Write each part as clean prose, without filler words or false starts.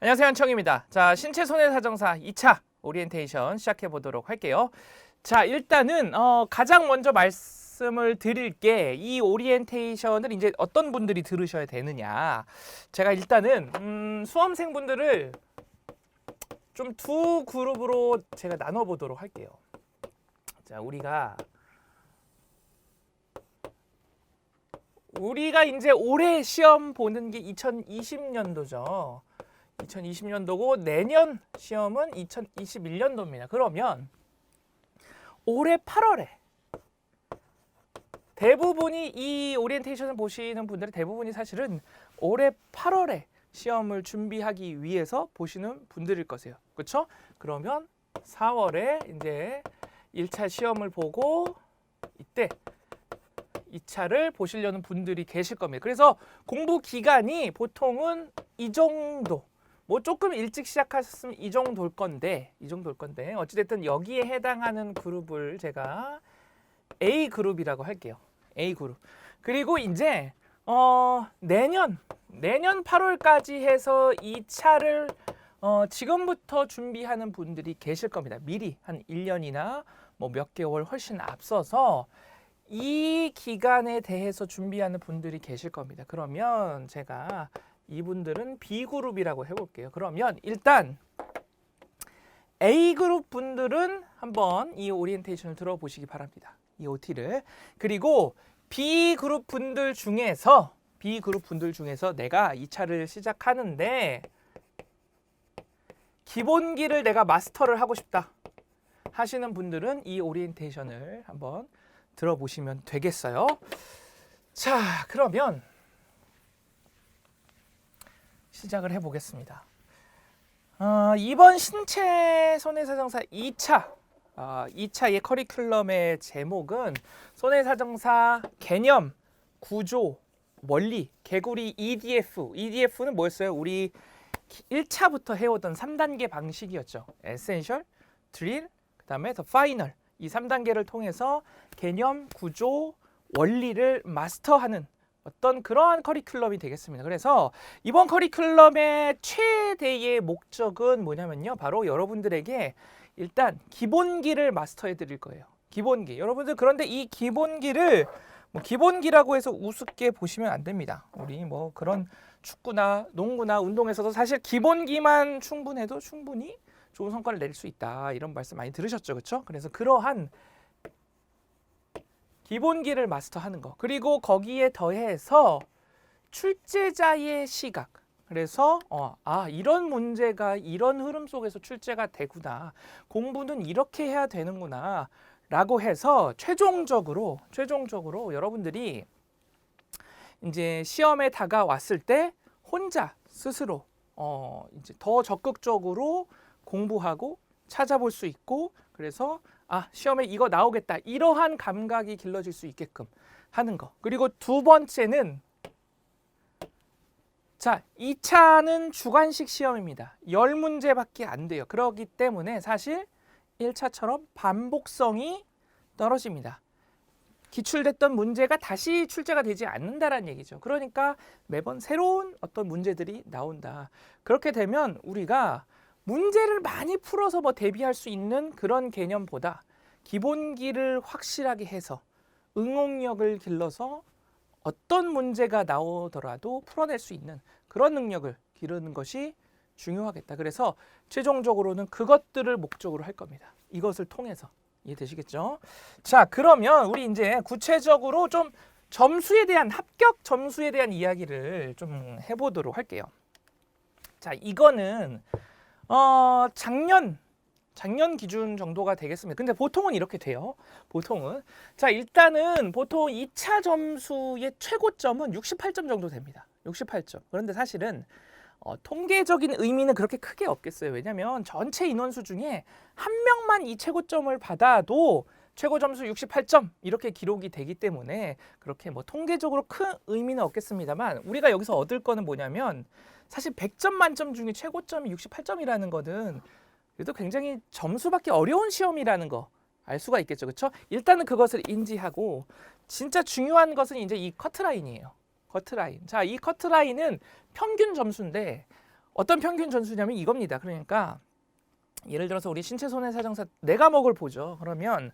안녕하세요, 한청입니다. 자, 신체 손해사정사 2차 오리엔테이션 시작해 보도록 할게요. 자, 일단은 가장 먼저 말씀을 드릴 게 이 오리엔테이션을 이제 어떤 분들이 들으셔야 되느냐. 제가 일단은 수험생분들을 좀 두 그룹으로 제가 나눠 보도록 할게요. 자, 우리가 이제 올해 시험 보는 게 2020년도죠. 2020년도고 내년 시험은 2021년도입니다. 그러면 올해 8월에 대부분이 이 오리엔테이션을 보시는 분들의 대부분이 사실은 올해 8월에 시험을 준비하기 위해서 보시는 분들일 거세요. 그렇죠? 그러면 4월에 이제 1차 시험을 보고 이때 2차를 보시려는 분들이 계실 겁니다. 그래서 공부 기간이 보통은 이 정도, 뭐 조금 일찍 시작하셨으면 이 정도일 건데 어찌됐든 여기에 해당하는 그룹을 제가 A 그룹이라고 할게요. A 그룹. 그리고 이제 내년 8월까지 해서 2차를 지금부터 준비하는 분들이 계실 겁니다. 미리 한 1년이나 뭐 몇 개월 훨씬 앞서서 이 기간에 대해서 준비하는 분들이 계실 겁니다. 그러면 제가 이분들은 B그룹이라고 해볼게요. 그러면 일단 A그룹 분들은 한번 이 오리엔테이션을 들어보시기 바랍니다. 이 OT를. 그리고 B그룹 분들 중에서 내가 2차를 시작하는데 기본기를 내가 마스터를 하고 싶다 하시는 분들은 이 오리엔테이션을 한번 들어보시면 되겠어요. 자, 그러면 시작을 해보겠습니다. 이번 신체 손해사정사 2차의 커리큘럼의 제목은 손해사정사 개념, 구조, 원리, 개구리 EDF는 뭐였어요? 우리 1차부터 해오던 3단계 방식이었죠. 에센셜, 드릴, 그 다음에 더 파이널. 이 3단계를 통해서 개념, 구조, 원리를 마스터하는 어떤 그러한 커리큘럼이 되겠습니다. 그래서 이번 커리큘럼의 최대의 목적은 뭐냐면요. 바로 여러분들에게 일단 기본기를 마스터해 드릴 거예요. 기본기. 여러분들 그런데 이 기본기를 기본기라고 해서 우습게 보시면 안 됩니다. 우리 뭐 그런 축구나 농구나 운동에서도 사실 기본기만 충분해도 충분히 좋은 성과를 낼 수 있다. 이런 말씀 많이 들으셨죠. 그렇죠? 그래서 그러한 기본기를 마스터하는 거. 그리고 거기에 더해서 출제자의 시각. 그래서 이런 문제가 이런 흐름 속에서 출제가 되구나. 공부는 이렇게 해야 되는구나. 라고 해서 최종적으로 여러분들이 이제 시험에 다가왔을 때 혼자 스스로 이제 더 적극적으로 공부하고 찾아볼 수 있고, 그래서 시험에 이거 나오겠다 이러한 감각이 길러질 수 있게끔 하는 거. 그리고 두 번째는 2차는 주관식 시험입니다. 10문제밖에 안 돼요. 그렇기 때문에 사실 1차처럼 반복성이 떨어집니다. 기출됐던 문제가 다시 출제가 되지 않는다라는 얘기죠. 그러니까 매번 새로운 어떤 문제들이 나온다. 그렇게 되면 우리가 문제를 많이 풀어서 대비할 수 있는 그런 개념보다 기본기를 확실하게 해서 응용력을 길러서 어떤 문제가 나오더라도 풀어낼 수 있는 그런 능력을 기르는 것이 중요하겠다. 그래서 최종적으로는 그것들을 목적으로 할 겁니다. 이것을 통해서. 이해되시겠죠? 자, 그러면 우리 이제 구체적으로 좀 합격 점수에 대한 이야기를 좀 해보도록 할게요. 자, 이거는 작년 기준 정도가 되겠습니다. 근데 보통은 이렇게 돼요. 자, 일단은 보통 2차 점수의 최고점은 68점 정도 됩니다. 68점. 그런데 사실은 통계적인 의미는 그렇게 크게 없겠어요. 왜냐하면 전체 인원수 중에 한 명만 이 최고점을 받아도 최고 점수 68점 이렇게 기록이 되기 때문에 그렇게 통계적으로 큰 의미는 없겠습니다만, 우리가 여기서 얻을 거는 뭐냐면 사실 100점 만점 중에 최고점이 68점이라는 거는 그래도 굉장히 점수받기 어려운 시험이라는 거 알 수가 있겠죠. 그렇죠? 일단은 그것을 인지하고, 진짜 중요한 것은 이제 이 커트라인이에요. 커트라인. 자, 이 커트라인은 평균 점수인데 어떤 평균 점수냐면 이겁니다. 그러니까 예를 들어서 우리 신체 손해사정사 4과목을 보죠. 그러면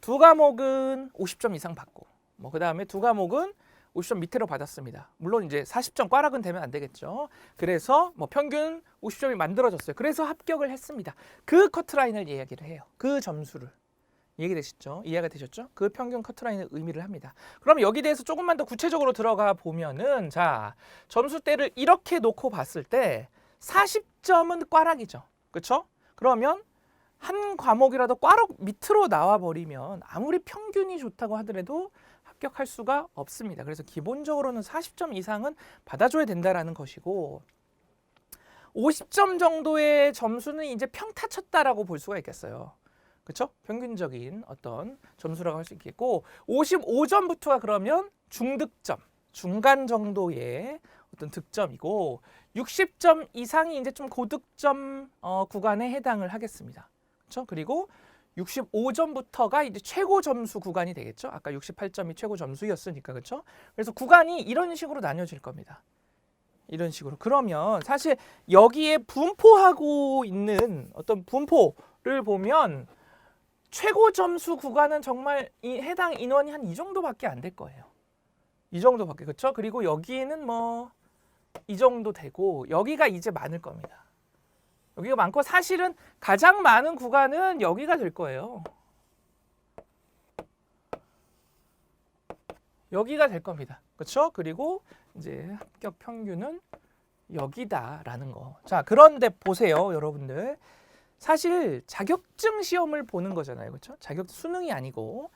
2과목은 50점 이상 받고 뭐 그다음에 2과목은 50점 밑으로 받았습니다. 물론 이제 40점 꽈락은 되면 안 되겠죠. 그래서 뭐 평균 50점이 만들어졌어요. 그래서 합격을 했습니다. 그 커트라인을 이야기를 해요. 그 점수를. 얘기되시죠? 이해가 되셨죠? 그 평균 커트라인을 의미를 합니다. 그럼 여기 대해서 조금만 더 구체적으로 들어가 보면은 자, 점수대를 이렇게 놓고 봤을 때 40점은 꽈락이죠. 그렇죠? 그러면 한 과목이라도 꽈락 밑으로 나와 버리면 아무리 평균이 좋다고 하더라도 합격할 수가 없습니다. 그래서 기본적으로는 40점 이상은 받아줘야 된다라는 것이고 50점 정도의 점수는 이제 평타 쳤다라고 볼 수가 있겠어요. 그렇죠? 평균적인 어떤 점수라고 할 수 있겠고 55점부터가 그러면 중득점, 중간 정도의 어떤 득점이고 60점 이상이 이제 좀 고득점 구간에 해당을 하겠습니다. 그렇죠? 그리고 65점부터가 이제 최고 점수 구간이 되겠죠. 아까 68점이 최고 점수였으니까 그렇죠? 그래서 구간이 이런 식으로 나뉘어질 겁니다. 이런 식으로. 그러면 사실 여기에 분포하고 있는 어떤 분포를 보면 최고 점수 구간은 정말 이 해당 인원이 한 이 정도밖에 안 될 거예요. 이 정도밖에. 그렇죠? 그리고 여기는 뭐 이 정도 되고 여기가 이제 많을 겁니다. 여기가 많고 사실은 가장 많은 구간은 여기가 될 거예요. 여기가 될 겁니다. 그렇죠? 그리고 이제 합격 평균은 여기다라는 거. 자, 그런데 보세요, 여러분들. 사실 자격증 시험을 보는 거잖아요. 그렇죠? 자격 수능이 아니고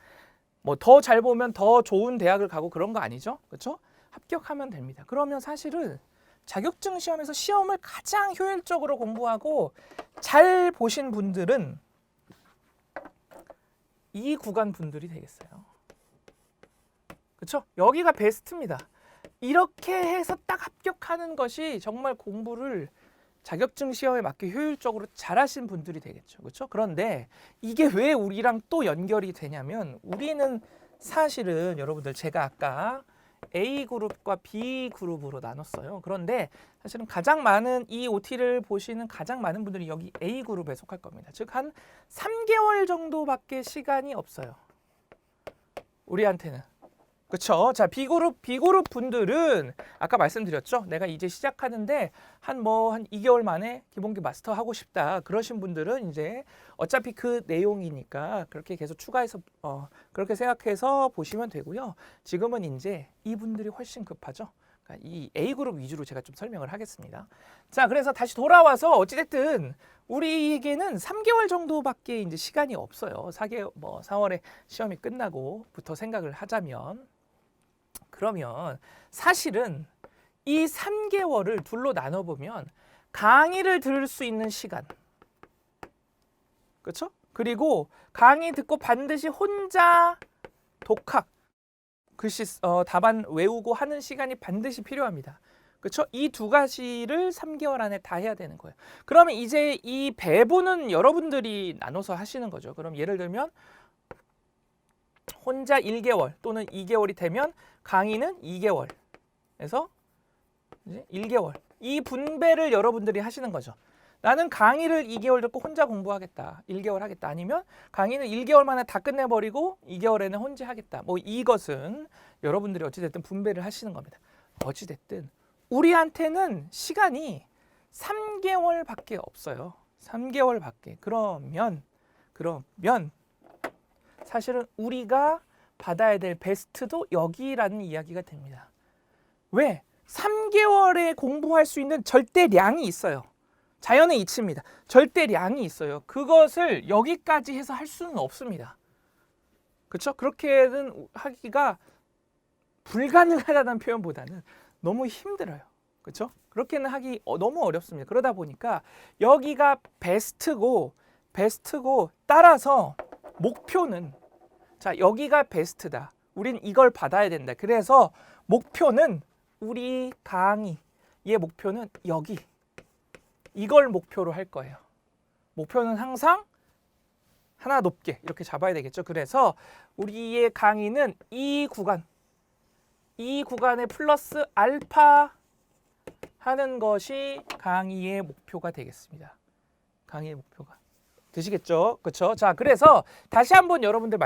뭐 더 잘 보면 더 좋은 대학을 가고 그런 거 아니죠? 그렇죠? 합격하면 됩니다. 그러면 사실은 자격증 시험에서 시험을 가장 효율적으로 공부하고 잘 보신 분들은 이 구간 분들이 되겠어요. 그렇죠? 여기가 베스트입니다. 이렇게 해서 딱 합격하는 것이 정말 공부를 자격증 시험에 맞게 효율적으로 잘하신 분들이 되겠죠. 그렇죠? 그런데 이게 왜 우리랑 또 연결이 되냐면 우리는 사실은 여러분들 제가 아까 A그룹과 B그룹으로 나눴어요. 그런데 사실은 가장 많은 이 OT를 보시는 가장 많은 분들이 여기 A그룹에 속할 겁니다. 즉 한 3개월 정도밖에 시간이 없어요. 우리한테는. 그렇죠? 자, B그룹 분들은 아까 말씀드렸죠? 내가 이제 시작하는데 한 2개월 만에 기본기 마스터 하고 싶다. 그러신 분들은 이제 어차피 그 내용이니까 그렇게 계속 추가해서 그렇게 생각해서 보시면 되고요. 지금은 이제 이분들이 훨씬 급하죠. 그러니까 이 A그룹 위주로 제가 좀 설명을 하겠습니다. 자, 그래서 다시 돌아와서 어찌됐든 우리에게는 3개월 정도밖에 이제 시간이 없어요. 4월에 시험이 끝나고부터 생각을 하자면 그러면 사실은 이 3개월을 둘로 나눠보면 강의를 들을 수 있는 시간, 그렇죠? 그리고 강의 듣고 반드시 혼자 독학, 글씨 답안 외우고 하는 시간이 반드시 필요합니다. 그렇죠? 이 두 가지를 3개월 안에 다 해야 되는 거예요. 그러면 이제 이 배분은 여러분들이 나눠서 하시는 거죠. 그럼 예를 들면 혼자 1개월 또는 2개월이 되면 강의는 2개월에서 이제 1개월. 이 분배를 여러분들이 하시는 거죠. 나는 강의를 2개월 듣고 혼자 공부하겠다. 1개월 하겠다. 아니면 강의는 1개월 만에 다 끝내버리고 2개월에는 혼자 하겠다. 뭐 이것은 여러분들이 어찌됐든 분배를 하시는 겁니다. 어찌됐든 우리한테는 시간이 3개월밖에 없어요. 3개월밖에. 그러면 사실은 우리가 받아야 될 베스트도 여기라는 이야기가 됩니다. 왜? 3개월에 공부할 수 있는 절대량이 있어요. 자연의 이치입니다. 절대량이 있어요. 그것을 여기까지 해서 할 수는 없습니다. 그렇죠? 그렇게는 하기가 불가능하다는 표현보다는 너무 힘들어요. 그렇죠? 그렇게는 하기 너무 어렵습니다. 그러다 보니까 여기가 베스트고 따라서 목표는 자, 여기가 베스트다. 우린 이걸 받아야 된다. 그래서 목표는 우리 강의의 목표는 여기. 이걸 목표로 할 거예요. 목표는 항상 하나 높게 이렇게 잡아야 되겠죠. 그래서 우리의 강의는 이 구간에 플러스 알파 하는 것이 강의의 목표가 되겠습니다. 강의의 목표가 되시겠죠? 그렇죠? 자, 그래서 다시 한번 여러분들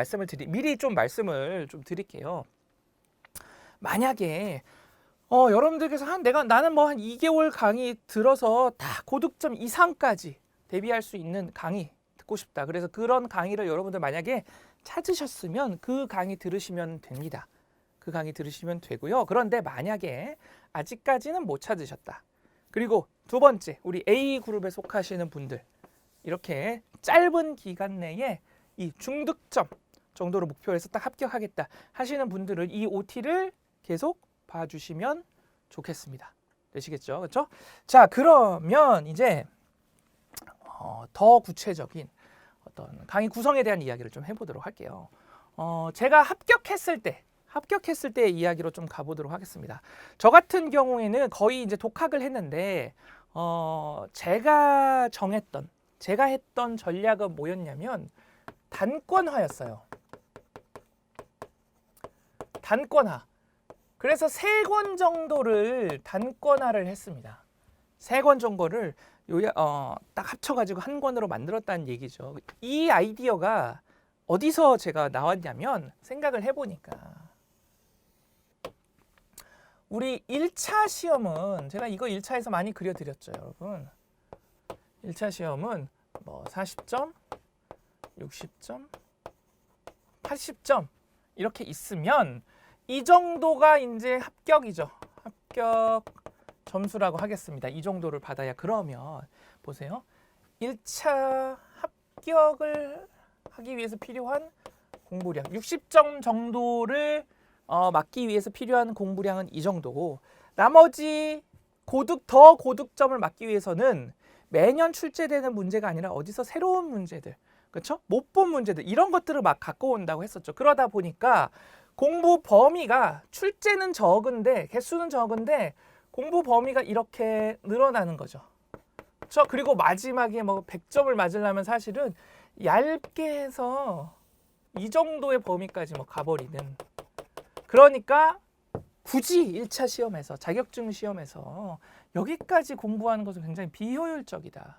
미리 좀 말씀을 좀 드릴게요. 만약에 여러분들께서 나는 뭐 한 2개월 강의 들어서 다 고득점 이상까지 대비할 수 있는 강의 듣고 싶다. 그래서 그런 강의를 여러분들 만약에 찾으셨으면 그 강의 들으시면 됩니다. 그 강의 들으시면 되고요. 그런데 만약에 아직까지는 못 찾으셨다. 그리고 두 번째, 우리 A그룹에 속하시는 분들 이렇게 짧은 기간 내에 이 중득점 정도로 목표해서 딱 합격하겠다 하시는 분들은 이 OT를 계속 봐주시면 좋겠습니다. 되시겠죠? 그렇죠? 자, 그러면 이제 더 구체적인 어떤 강의 구성에 대한 이야기를 좀 해보도록 할게요. 제가 합격했을 때 이야기로 좀 가보도록 하겠습니다. 저 같은 경우에는 거의 이제 독학을 했는데 제가 했던 전략은 뭐였냐면 단권화였어요. 단권화. 그래서 3권 정도를 단권화를 했습니다. 3권 정도를 딱 합쳐가지고 한 권으로 만들었다는 얘기죠. 이 아이디어가 어디서 제가 나왔냐면 생각을 해보니까 우리 1차 시험은 제가 이거 1차에서 많이 그려드렸죠, 여러분. 1차 시험은 뭐 40점, 60점, 80점 이렇게 있으면 이 정도가 이제 합격이죠. 합격 점수라고 하겠습니다. 이 정도를 받아야. 그러면 보세요. 1차 합격을 하기 위해서 필요한 공부량 60점 정도를 맞기 위해서 필요한 공부량은 이 정도고, 나머지 더 고득점을 맞기 위해서는 매년 출제되는 문제가 아니라 어디서 새로운 문제들, 그렇죠? 못 본 문제들 이런 것들을 막 갖고 온다고 했었죠. 그러다 보니까 공부 범위가 출제는 적은데 개수는 적은데 공부 범위가 이렇게 늘어나는 거죠. 그렇죠? 그리고 마지막에 뭐 100점을 맞으려면 사실은 얇게 해서 이 정도의 범위까지 뭐 가버리는. 그러니까 굳이 1차 시험에서 자격증 시험에서 여기까지 공부하는 것은 굉장히 비효율적이다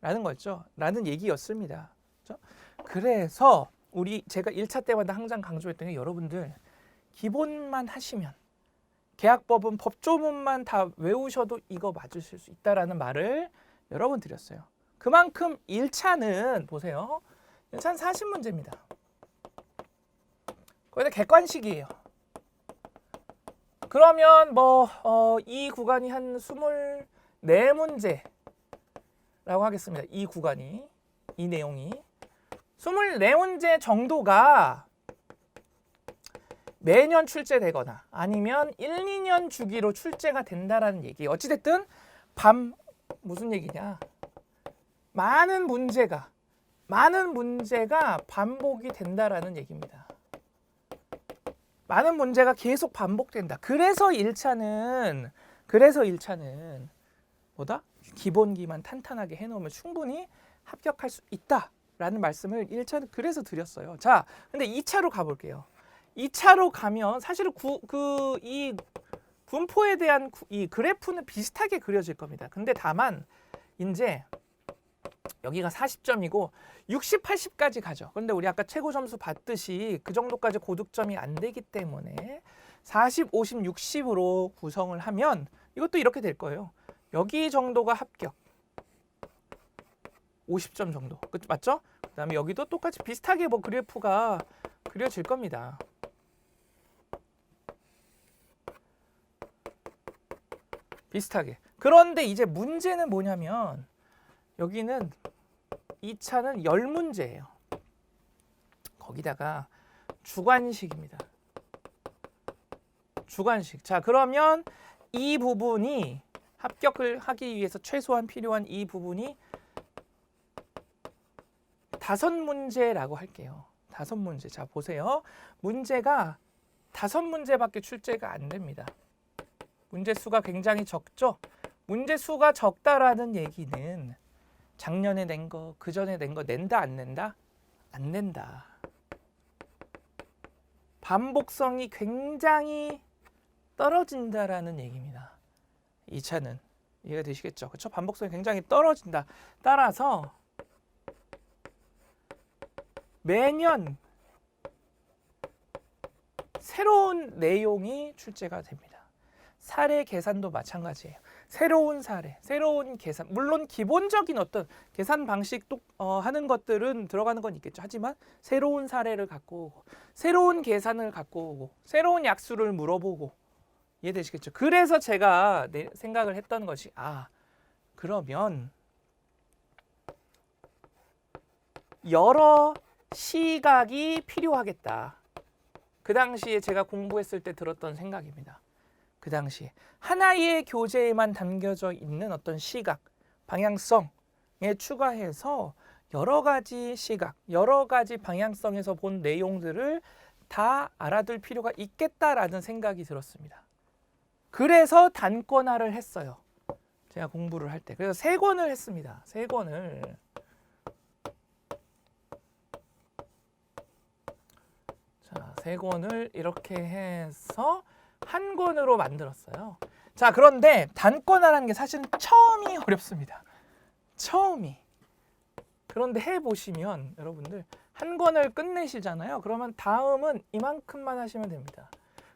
라는 거죠. 라는 얘기였습니다. 그렇죠? 그래서 제가 1차 때마다 항상 강조했던 게 여러분들 기본만 하시면 계약법은 법조문만 다 외우셔도 이거 맞으실 수 있다라는 말을 여러 번 드렸어요. 그만큼 1차는 보세요. 1차는 40문제입니다. 거기다 객관식이에요. 그러면 이 구간이 한 24문제라고 하겠습니다. 이 구간이, 이 내용이 24문제 정도가 매년 출제되거나 아니면 1, 2년 주기로 출제가 된다라는 얘기. 어찌됐든 무슨 얘기냐? 많은 문제가 반복이 된다라는 얘기입니다. 많은 문제가 계속 반복된다. 그래서 1차는 뭐다? 기본기만 탄탄하게 해놓으면 충분히 합격할 수 있다라는 말씀을 1차는 그래서 드렸어요. 자, 근데 2차로 가볼게요. 2차로 가면 사실은 이 분포에 대한 이 그래프는 비슷하게 그려질 겁니다. 근데 다만 이제 여기가 40점이고 60, 80까지 가죠. 그런데 우리 아까 최고 점수 봤듯이 그 정도까지 고득점이 안 되기 때문에 40, 50, 60으로 구성을 하면 이것도 이렇게 될 거예요. 여기 정도가 합격. 50점 정도. 맞죠? 그다음에 여기도 똑같이 비슷하게 그래프가 그려질 겁니다. 비슷하게. 그런데 이제 문제는 뭐냐면 여기는 2차는 10문제예요. 거기다가 주관식입니다. 주관식. 자, 그러면 이 부분이 합격을 하기 위해서 최소한 필요한 이 부분이 5문제라고 할게요. 5문제. 자, 보세요. 문제가 5문제밖에 출제가 안 됩니다. 문제 수가 굉장히 적죠? 문제 수가 적다라는 얘기는 작년에 낸 거, 그전에 낸 거 낸다 안 낸다? 안 낸다. 반복성이 굉장히 떨어진다라는 얘기입니다. 2차는 이해가 되시겠죠? 그렇죠? 반복성이 굉장히 떨어진다. 따라서 매년 새로운 내용이 출제가 됩니다. 사례 계산도 마찬가지예요. 새로운 사례, 새로운 계산. 물론 기본적인 어떤 계산 방식 하는 것들은 들어가는 건 있겠죠. 하지만 새로운 사례를 갖고 오고, 새로운 계산을 갖고 오고, 새로운 약수를 물어보고, 이해되시겠죠? 그래서 제가 생각을 했던 것이 그러면 여러 시각이 필요하겠다. 그 당시에 제가 공부했을 때 들었던 생각입니다. 그 당시에 하나의 교재에만 담겨져 있는 어떤 시각, 방향성에 추가해서 여러 가지 시각, 여러 가지 방향성에서 본 내용들을 다 알아둘 필요가 있겠다라는 생각이 들었습니다. 그래서 단권화를 했어요. 제가 공부를 할 때. 그래서 3권을 했습니다. 3권을. 자, 3권을 이렇게 해서 한 권으로 만들었어요. 자, 그런데 단권화라는 게 사실은 처음이 어렵습니다. 처음이. 그런데 해보시면 여러분들 한 권을 끝내시잖아요. 그러면 다음은 이만큼만 하시면 됩니다.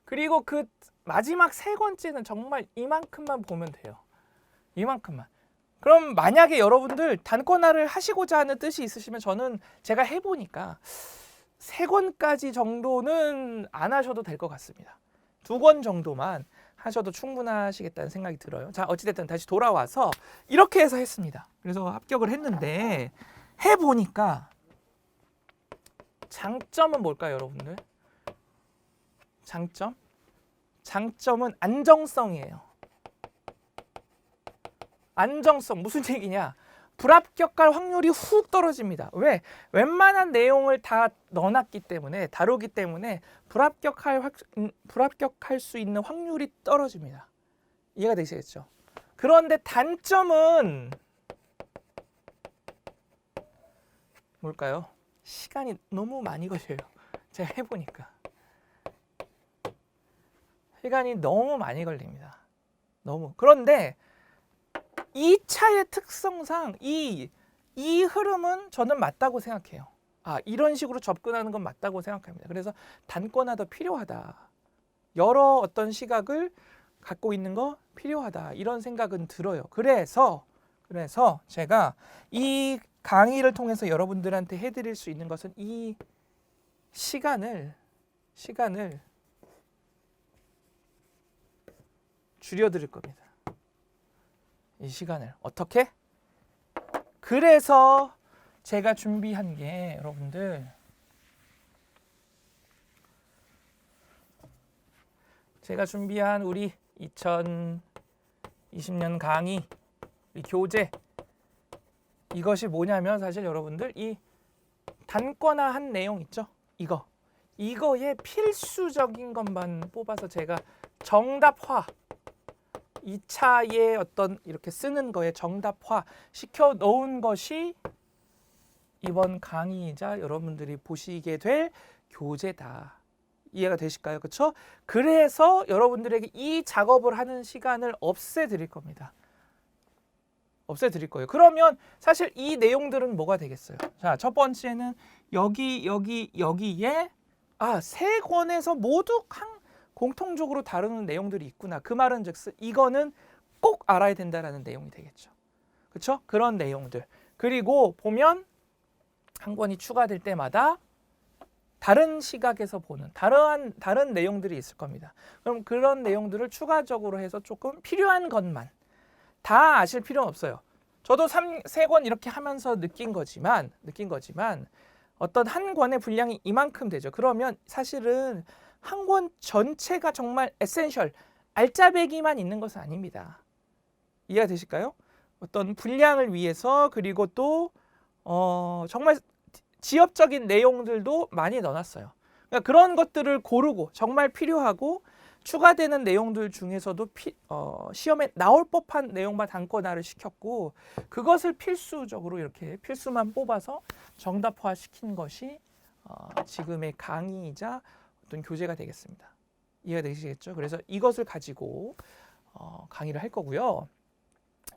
그리고 그 마지막 3권째는 정말 이만큼만 보면 돼요. 이만큼만. 그럼 만약에 여러분들 단권화를 하시고자 하는 뜻이 있으시면 저는 제가 해보니까 3권까지 정도는 안 하셔도 될 것 같습니다. 2권 정도만 하셔도 충분하시겠다는 생각이 들어요. 자, 어찌됐든 다시 돌아와서 이렇게 해서 했습니다. 그래서 합격을 했는데 해보니까 장점은 뭘까요, 여러분들? 장점은 안정성이에요. 안정성 무슨 얘기냐? 불합격할 확률이 훅 떨어집니다. 왜? 웬만한 내용을 다 넣어놨기 때문에, 다루기 때문에 불합격할 수 있는 확률이 떨어집니다. 이해가 되시겠죠? 그런데 단점은 뭘까요? 시간이 너무 많이 걸려요. 제가 해보니까. 시간이 너무 많이 걸립니다. 너무. 그런데 2차의 특성상 이 흐름은 저는 맞다고 생각해요. 이런 식으로 접근하는 건 맞다고 생각합니다. 그래서 단권화도 필요하다. 여러 어떤 시각을 갖고 있는 거 필요하다. 이런 생각은 들어요. 그래서 제가 이 강의를 통해서 여러분들한테 해드릴 수 있는 것은 이 시간을 줄여드릴 겁니다. 이 시간을 어떻게? 그래서 제가 준비한 게 여러분들 제가 준비한 우리 2020년 강의 우리 교재 이것이 뭐냐면 사실 여러분들 이 단권화한 내용 있죠? 이거의 필수적인 것만 뽑아서 제가 정답화 2차에 어떤 이렇게 쓰는 거에 정답화 시켜 놓은 것이 이번 강의이자 여러분들이 보시게 될 교재다. 이해가 되실까요? 그렇죠? 그래서 여러분들에게 이 작업을 하는 시간을 없애드릴 겁니다. 없애드릴 거예요. 그러면 사실 이 내용들은 뭐가 되겠어요? 자, 첫 번째는 여기에 3권에서 모두 공통적으로 다루는 내용들이 있구나. 그 말은 즉슨 이거는 꼭 알아야 된다라는 내용이 되겠죠. 그렇죠? 그런 내용들. 그리고 보면 한 권이 추가될 때마다 다른 시각에서 보는 다른 내용들이 있을 겁니다. 그럼 그런 내용들을 추가적으로 해서 조금 필요한 것만 다 아실 필요는 없어요. 저도 3권 이렇게 하면서 느낀 거지만 어떤 한 권의 분량이 이만큼 되죠. 그러면 사실은 한 권 전체가 정말 에센셜, 알짜배기만 있는 것은 아닙니다. 이해가 되실까요? 어떤 분량을 위해서 그리고 또 정말 지엽적인 내용들도 많이 넣어놨어요. 그러니까 그런 것들을 고르고 정말 필요하고 추가되는 내용들 중에서도 시험에 나올 법한 내용만 단권화를 시켰고 그것을 필수적으로 이렇게 필수만 뽑아서 정답화시킨 것이 지금의 강의이자 어떤 교재가 되겠습니다. 이해가 되시겠죠? 그래서 이것을 가지고 강의를 할 거고요.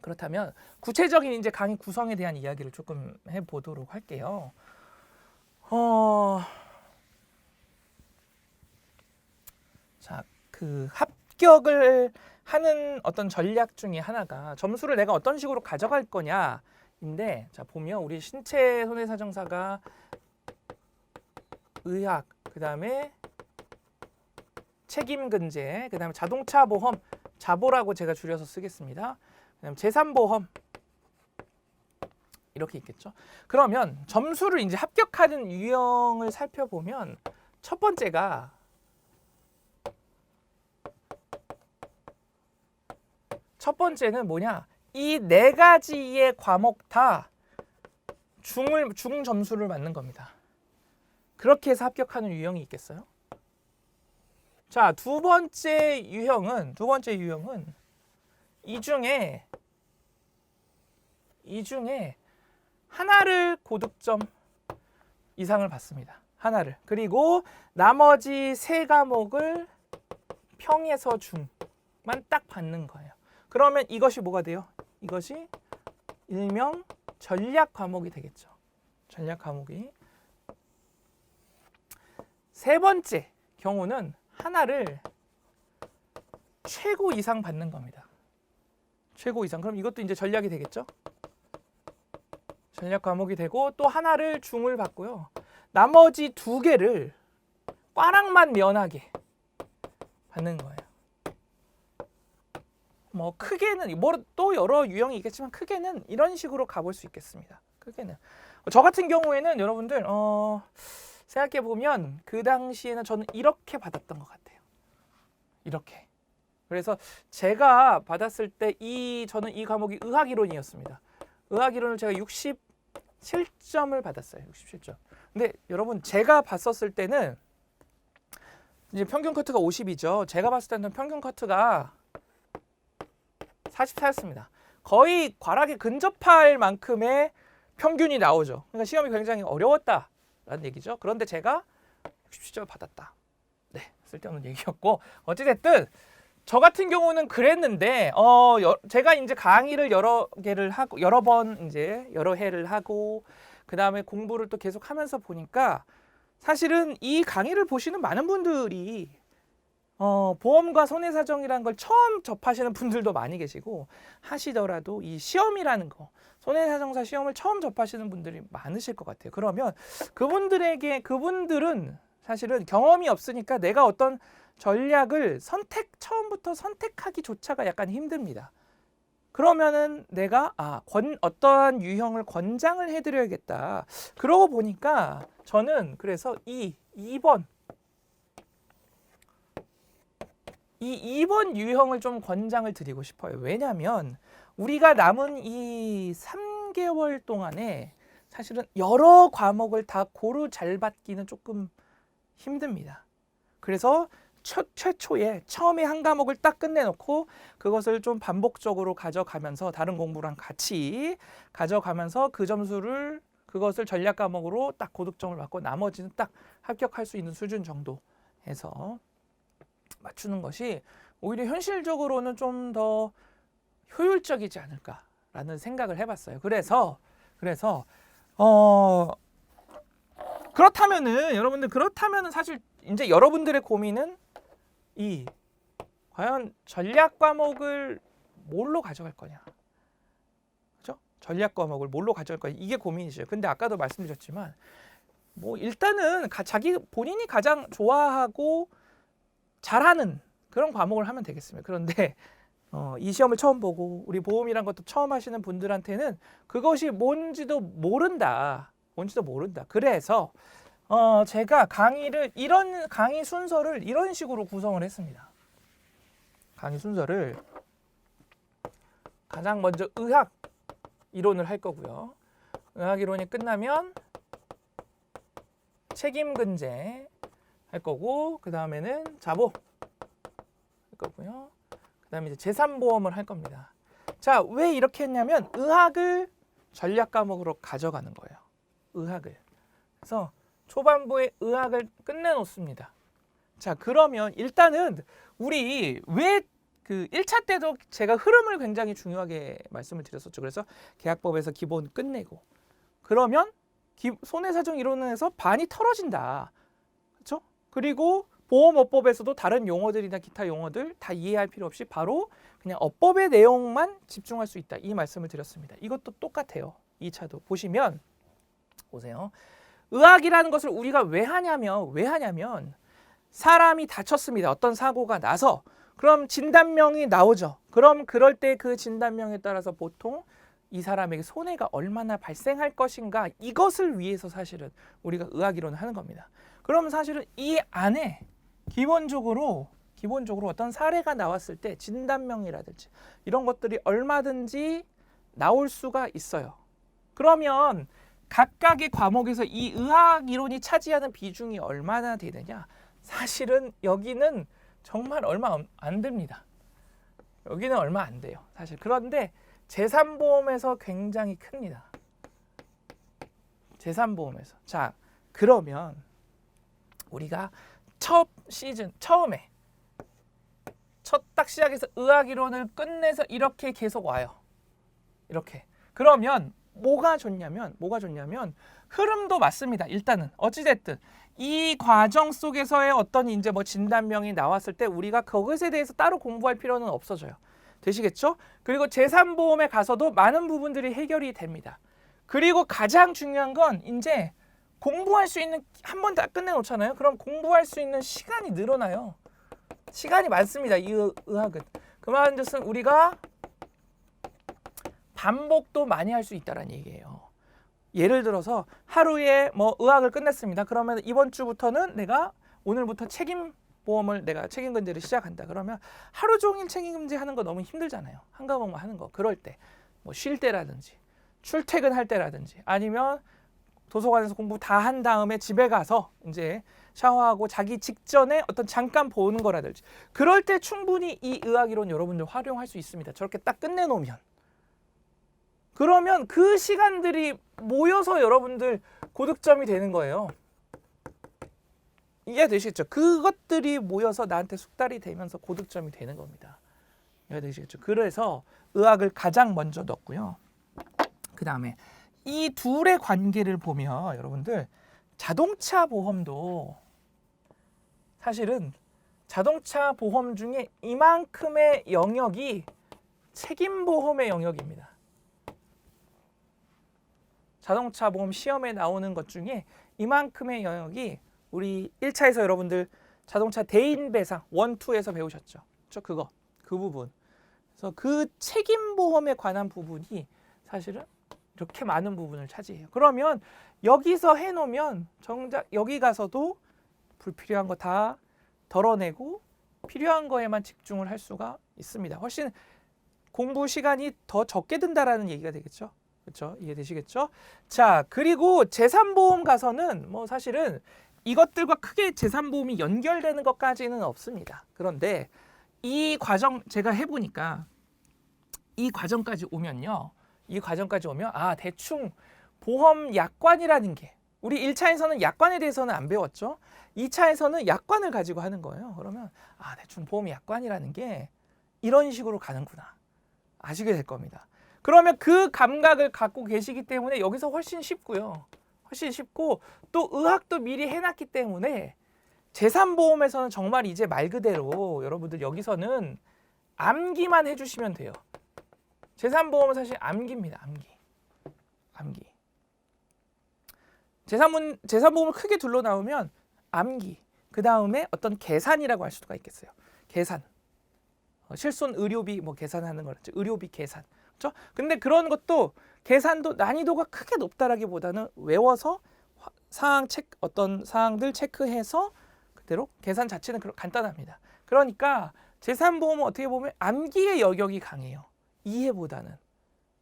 그렇다면 구체적인 이제 강의 구성에 대한 이야기를 조금 해보도록 할게요. 자, 그 합격을 하는 어떤 전략 중에 하나가 점수를 내가 어떤 식으로 가져갈 거냐인데, 자 보면 우리 신체 손해사정사가 의학, 그 다음에 책임근제, 그 다음에 자동차 보험, 자보라고 제가 줄여서 쓰겠습니다. 그 다음에 재산보험 이렇게 있겠죠. 그러면 점수를 이제 합격하는 유형을 살펴보면 첫 번째가 첫 번째는 뭐냐? 이 네 가지의 과목 다 중 점수를 맞는 겁니다. 그렇게 해서 합격하는 유형이 있겠어요? 자, 두 번째 유형은 이 중에 하나를 고득점 이상을 받습니다. 하나를. 그리고 나머지 세 과목을 평에서 중만 딱 받는 거예요. 그러면 이것이 뭐가 돼요? 이것이 일명 전략 과목이 되겠죠. 전략 과목이. 세 번째 경우는 하나를 최고 이상 받는 겁니다. 최고 이상. 그럼 이것도 이제 전략이 되겠죠? 전략 과목이 되고, 또 하나를 중을 받고요. 나머지 두 개를 꽈락만 면하게 받는 거예요. 뭐 크게는 또 여러 유형이 있겠지만 크게는 이런 식으로 가볼 수 있겠습니다. 크게는 저 같은 경우에는 여러분들 생각해 보면 그 당시에는 저는 이렇게 받았던 것 같아요. 이렇게. 그래서 제가 받았을 때 저는 이 과목이 의학이론이었습니다. 의학이론을 제가 67점을 받았어요. 67점. 근데 여러분 제가 봤었을 때는 이제 평균 커트가 50이죠. 제가 봤을 때는 평균 커트가 44였습니다. 거의 과락에 근접할 만큼의 평균이 나오죠. 그러니까 시험이 굉장히 어려웠다라는 얘기죠. 그런데 제가 67점을 받았다. 네, 쓸데없는 얘기였고, 어찌됐든 저 같은 경우는 그랬는데 제가 이제 강의를 여러 번 이제 여러 해를 하고, 그 다음에 공부를 또 계속 하면서 보니까 사실은 이 강의를 보시는 많은 분들이 보험과 손해사정이라는 걸 처음 접하시는 분들도 많이 계시고, 하시더라도 이 시험이라는 거, 손해사정사 시험을 처음 접하시는 분들이 많으실 것 같아요. 그러면 그분들은 사실은 경험이 없으니까 내가 어떤 전략을 처음부터 선택하기조차가 약간 힘듭니다. 그러면은 내가 어떠한 유형을 권장을 해드려야겠다. 그러고 보니까 저는 그래서 2번 유형을 좀 권장을 드리고 싶어요. 왜냐하면 우리가 남은 이 3개월 동안에 사실은 여러 과목을 다 고루 잘 받기는 조금 힘듭니다. 그래서 최초에 처음에 한 과목을 딱 끝내놓고 그것을 좀 반복적으로 가져가면서 다른 공부랑 같이 가져가면서 그것을 전략 과목으로 딱 고득점을 받고 나머지는 딱 합격할 수 있는 수준 정도 해서 맞추는 것이 오히려 현실적으로는 좀 더 효율적이지 않을까라는 생각을 해봤어요. 그래서 그렇다면은 사실 이제 여러분들의 고민은 과연 전략 과목을 뭘로 가져갈 거냐, 그죠? 전략 과목을 뭘로 가져갈 거냐, 이게 고민이죠. 근데 아까도 말씀드렸지만 뭐 일단은 본인이 가장 좋아하고 잘하는 그런 과목을 하면 되겠습니다. 그런데 이 시험을 처음 보고 우리 보험이란 것도 처음 하시는 분들한테는 그것이 뭔지도 모른다. 그래서 제가 이런 강의 순서를 이런 식으로 구성을 했습니다. 강의 순서를 가장 먼저 의학 이론을 할 거고요. 의학 이론이 끝나면 책임근제 할 거고, 그 다음에는 자보 할 거고요. 그 다음에 이제 재산보험을 할 겁니다. 자, 왜 이렇게 했냐면 의학을 전략 과목으로 가져가는 거예요. 의학을. 그래서 초반부에 의학을 끝내놓습니다. 자, 그러면 일단은 우리 왜 그 1차 때도 제가 흐름을 굉장히 중요하게 말씀을 드렸었죠. 그래서 계약법에서 기본 끝내고 그러면 손해사정 이론에서 반이 털어진다. 그렇죠? 그리고 보험업법에서도 다른 용어들이나 기타 용어들 다 이해할 필요 없이 바로 그냥 업법의 내용만 집중할 수 있다. 이 말씀을 드렸습니다. 이것도 똑같아요. 2차도 보시면 보세요. 의학이라는 것을 우리가 왜 하냐면 사람이 다쳤습니다. 어떤 사고가 나서 그럼 진단명이 나오죠. 그럼 그럴 때 그 진단명에 따라서 보통 이 사람에게 손해가 얼마나 발생할 것인가 이것을 위해서 사실은 우리가 의학이론을 하는 겁니다. 그럼 사실은 이 안에 기본적으로 어떤 사례가 나왔을 때 진단명이라든지 이런 것들이 얼마든지 나올 수가 있어요. 그러면 각각의 과목에서 이 의학 이론이 차지하는 비중이 얼마나 되느냐? 사실은 여기는 정말 얼마 안 됩니다. 여기는 얼마 안 돼요. 사실. 그런데 재산보험에서 굉장히 큽니다. 재산보험에서. 자, 그러면 우리가 첫 시즌 처음에 첫 딱 시작해서 의학 이론을 끝내서 이렇게 계속 와요. 이렇게. 그러면 뭐가 좋냐면 흐름도 맞습니다. 일단은 어찌됐든 이 과정 속에서의 어떤 이제 뭐 진단명이 나왔을 때 우리가 그것에 대해서 따로 공부할 필요는 없어져요. 되시겠죠? 그리고 재산보험에 가서도 많은 부분들이 해결이 됩니다. 그리고 가장 중요한 건 이제 공부할 수 있는 한 번 다 끝내놓잖아요. 그럼 공부할 수 있는 시간이 늘어나요. 시간이 많습니다. 이 의학은. 그 말은 뜻은 우리가 반복도 많이 할 수 있다는 얘기예요. 예를 들어서 하루에 뭐 의학을 끝냈습니다. 그러면 이번 주부터는 내가 오늘부터 책임보험을 내가 책임금지를 시작한다. 그러면 하루 종일 책임금지 하는 거 너무 힘들잖아요. 한 과목만 하는 거. 그럴 때 뭐 쉴 때라든지 출퇴근할 때라든지 아니면 도서관에서 공부 다 한 다음에 집에 가서 이제 샤워하고 자기 직전에 어떤 잠깐 보는 거라든지 그럴 때 충분히 이 의학이론 여러분들 활용할 수 있습니다. 저렇게 딱 끝내놓으면. 그러면 그 시간들이 모여서 여러분들 고득점이 되는 거예요. 이해되시겠죠? 그것들이 모여서 나한테 숙달이 되면서 고득점이 되는 겁니다. 이해되시겠죠? 그래서 의학을 가장 먼저 넣었고요. 그 다음에 이 둘의 관계를 보면 여러분들 자동차 보험도 사실은 자동차 보험 중에 이만큼의 영역이 책임보험의 영역입니다. 자동차 보험 시험에 나오는 것 중에 이만큼의 영역이 우리 1차에서 여러분들 자동차 대인 배상 1, 2에서 배우셨죠. 그렇죠? 그 부분. 그래서 그 책임보험에 관한 부분이 사실은 이렇게 많은 부분을 차지해요. 그러면 여기서 해놓으면 정작 여기 가서도 불필요한 거 다 덜어내고 필요한 거에만 집중을 할 수가 있습니다. 훨씬 공부 시간이 더 적게 든다라는 얘기가 되겠죠. 그렇죠? 이해되시겠죠? 자, 그리고 재산보험 가서는 뭐 사실은 이것들과 크게 재산보험이 연결되는 것까지는 없습니다. 그런데 이 과정 제가 해보니까 이 과정까지 오면 대충 보험 약관이라는 게 우리 1차에서는 약관에 대해서는 안 배웠죠. 2차에서는 약관을 가지고 하는 거예요. 그러면 대충 보험 약관이라는 게 이런 식으로 가는구나. 아시게 될 겁니다. 그러면 그 감각을 갖고 계시기 때문에 여기서 훨씬 쉽고요. 훨씬 쉽고 또 의학도 미리 해놨기 때문에 재산보험에서는 정말 이제 말 그대로 여러분들 여기서는 암기만 해주시면 돼요. 재산보험은 사실 암기입니다. 암기. 재산보험을 크게 둘러 나오면 암기. 그 다음에 어떤 계산이라고 할 수가 있겠어요. 계산. 실손 의료비 뭐 계산하는 거죠. 의료비 계산. 그렇죠? 근데 그런 것도 계산도 난이도가 크게 높다라기보다는 외워서 어떤 사항들 체크해서 그대로 계산 자체는 간단합니다. 그러니까 재산보험은 어떻게 보면 암기의 영역이 강해요. 이해보다는.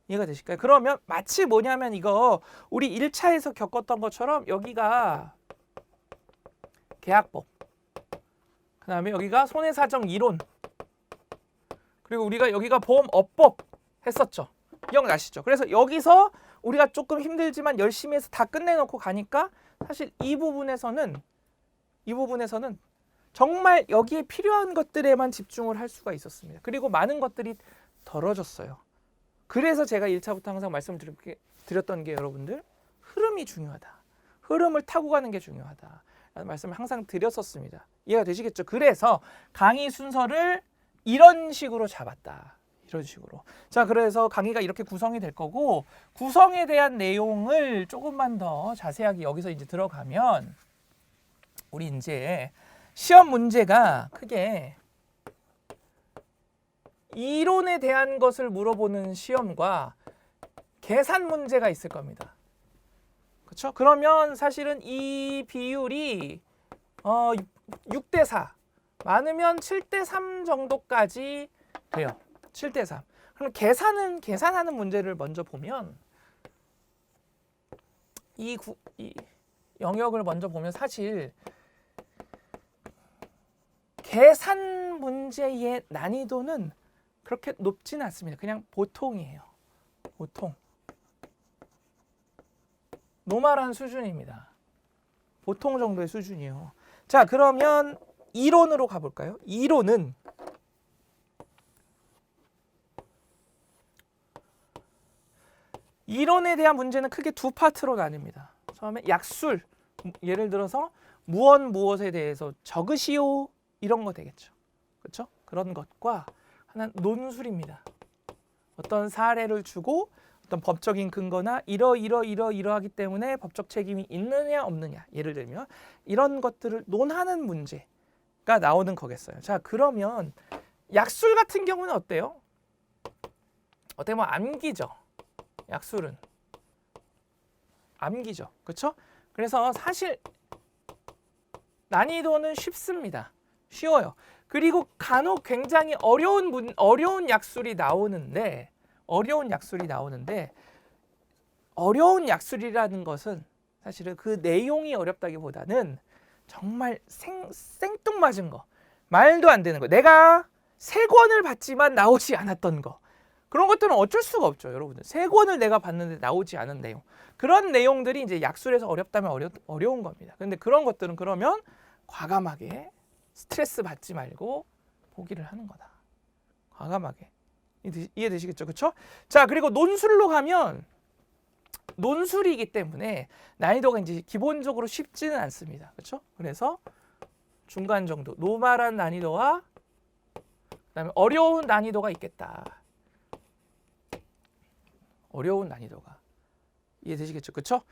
이해가 되실까요? 그러면 마치 뭐냐면 이거 우리 1차에서 겪었던 것처럼 여기가 계약법, 그 다음에 여기가 손해사정 이론, 그리고 우리가 여기가 보험업법 했었죠. 기억나시죠? 그래서 여기서 우리가 조금 힘들지만 열심히 해서 다 끝내놓고 가니까 사실 이 부분에서는 정말 여기에 필요한 것들에만 집중을 할 수가 있었습니다. 그리고 많은 것들이 덜어졌어요. 그래서 제가 1차부터 항상 말씀드렸던 게 여러분들 흐름이 중요하다. 흐름을 타고 가는 게 중요하다. 라는 말씀을 항상 드렸었습니다. 이해가 되시겠죠? 그래서 강의 순서를 이런 식으로 잡았다. 이런 식으로. 자, 그래서 강의가 이렇게 구성이 될 거고 구성에 대한 내용을 조금만 더 자세하게 여기서 이제 들어가면 우리 이제 시험 문제가 크게 이론에 대한 것을 물어보는 시험과 계산 문제가 있을 겁니다. 그렇죠? 그러면 사실은 이 비율이 6대 4, 많으면 7대 3 정도까지 돼요. 7대 3. 그럼 계산하는 문제를 먼저 보면 이 영역을 먼저 보면 사실 계산 문제의 난이도는 그렇게 높지는 않습니다. 그냥 보통이에요. 보통. 노멀한 수준입니다. 보통 정도의 수준이에요. 자, 그러면 이론으로 가볼까요? 이론은 이론에 대한 문제는 크게 두 파트로 나뉩니다. 처음에 약술, 예를 들어서 무엇에 대해서 적으시오 이런 거 되겠죠. 그렇죠? 그런 것과 하나는 논술입니다. 어떤 사례를 주고 어떤 법적인 근거나 이러하기 때문에 법적 책임이 있느냐 없느냐, 예를 들면 이런 것들을 논하는 문제가 나오는 거겠어요. 자, 그러면 약술 같은 경우는 어때요? 어떻게 보면 암기죠. 약술은 암기죠. 그렇죠? 그래서 사실 난이도는 쉽습니다. 쉬워요. 그리고 간혹 굉장히 어려운 약술이 나오는데 어려운 약술이라는 것은 사실은 그 내용이 어렵다기보다는 정말 생뚱맞은 거, 말도 안 되는 거, 내가 3권을 봤지만 나오지 않았던 거, 그런 것들은 어쩔 수가 없죠, 여러분들. 3권을 내가 봤는데 나오지 않은 내용, 그런 내용들이 이제 약술에서 어렵다면 어려운 겁니다. 근데 그런 것들은 그러면 과감하게 스트레스 받지 말고 포기를 하는 거다. 과감하게. 이해되시겠죠? 그렇죠? 자, 그리고 논술로 가면 논술이기 때문에 난이도가 이제 기본적으로 쉽지는 않습니다. 그렇죠? 그래서 중간 정도, 노멀한 난이도와 그다음에 어려운 난이도가 있겠다. 어려운 난이도가. 이해되시겠죠? 그렇죠?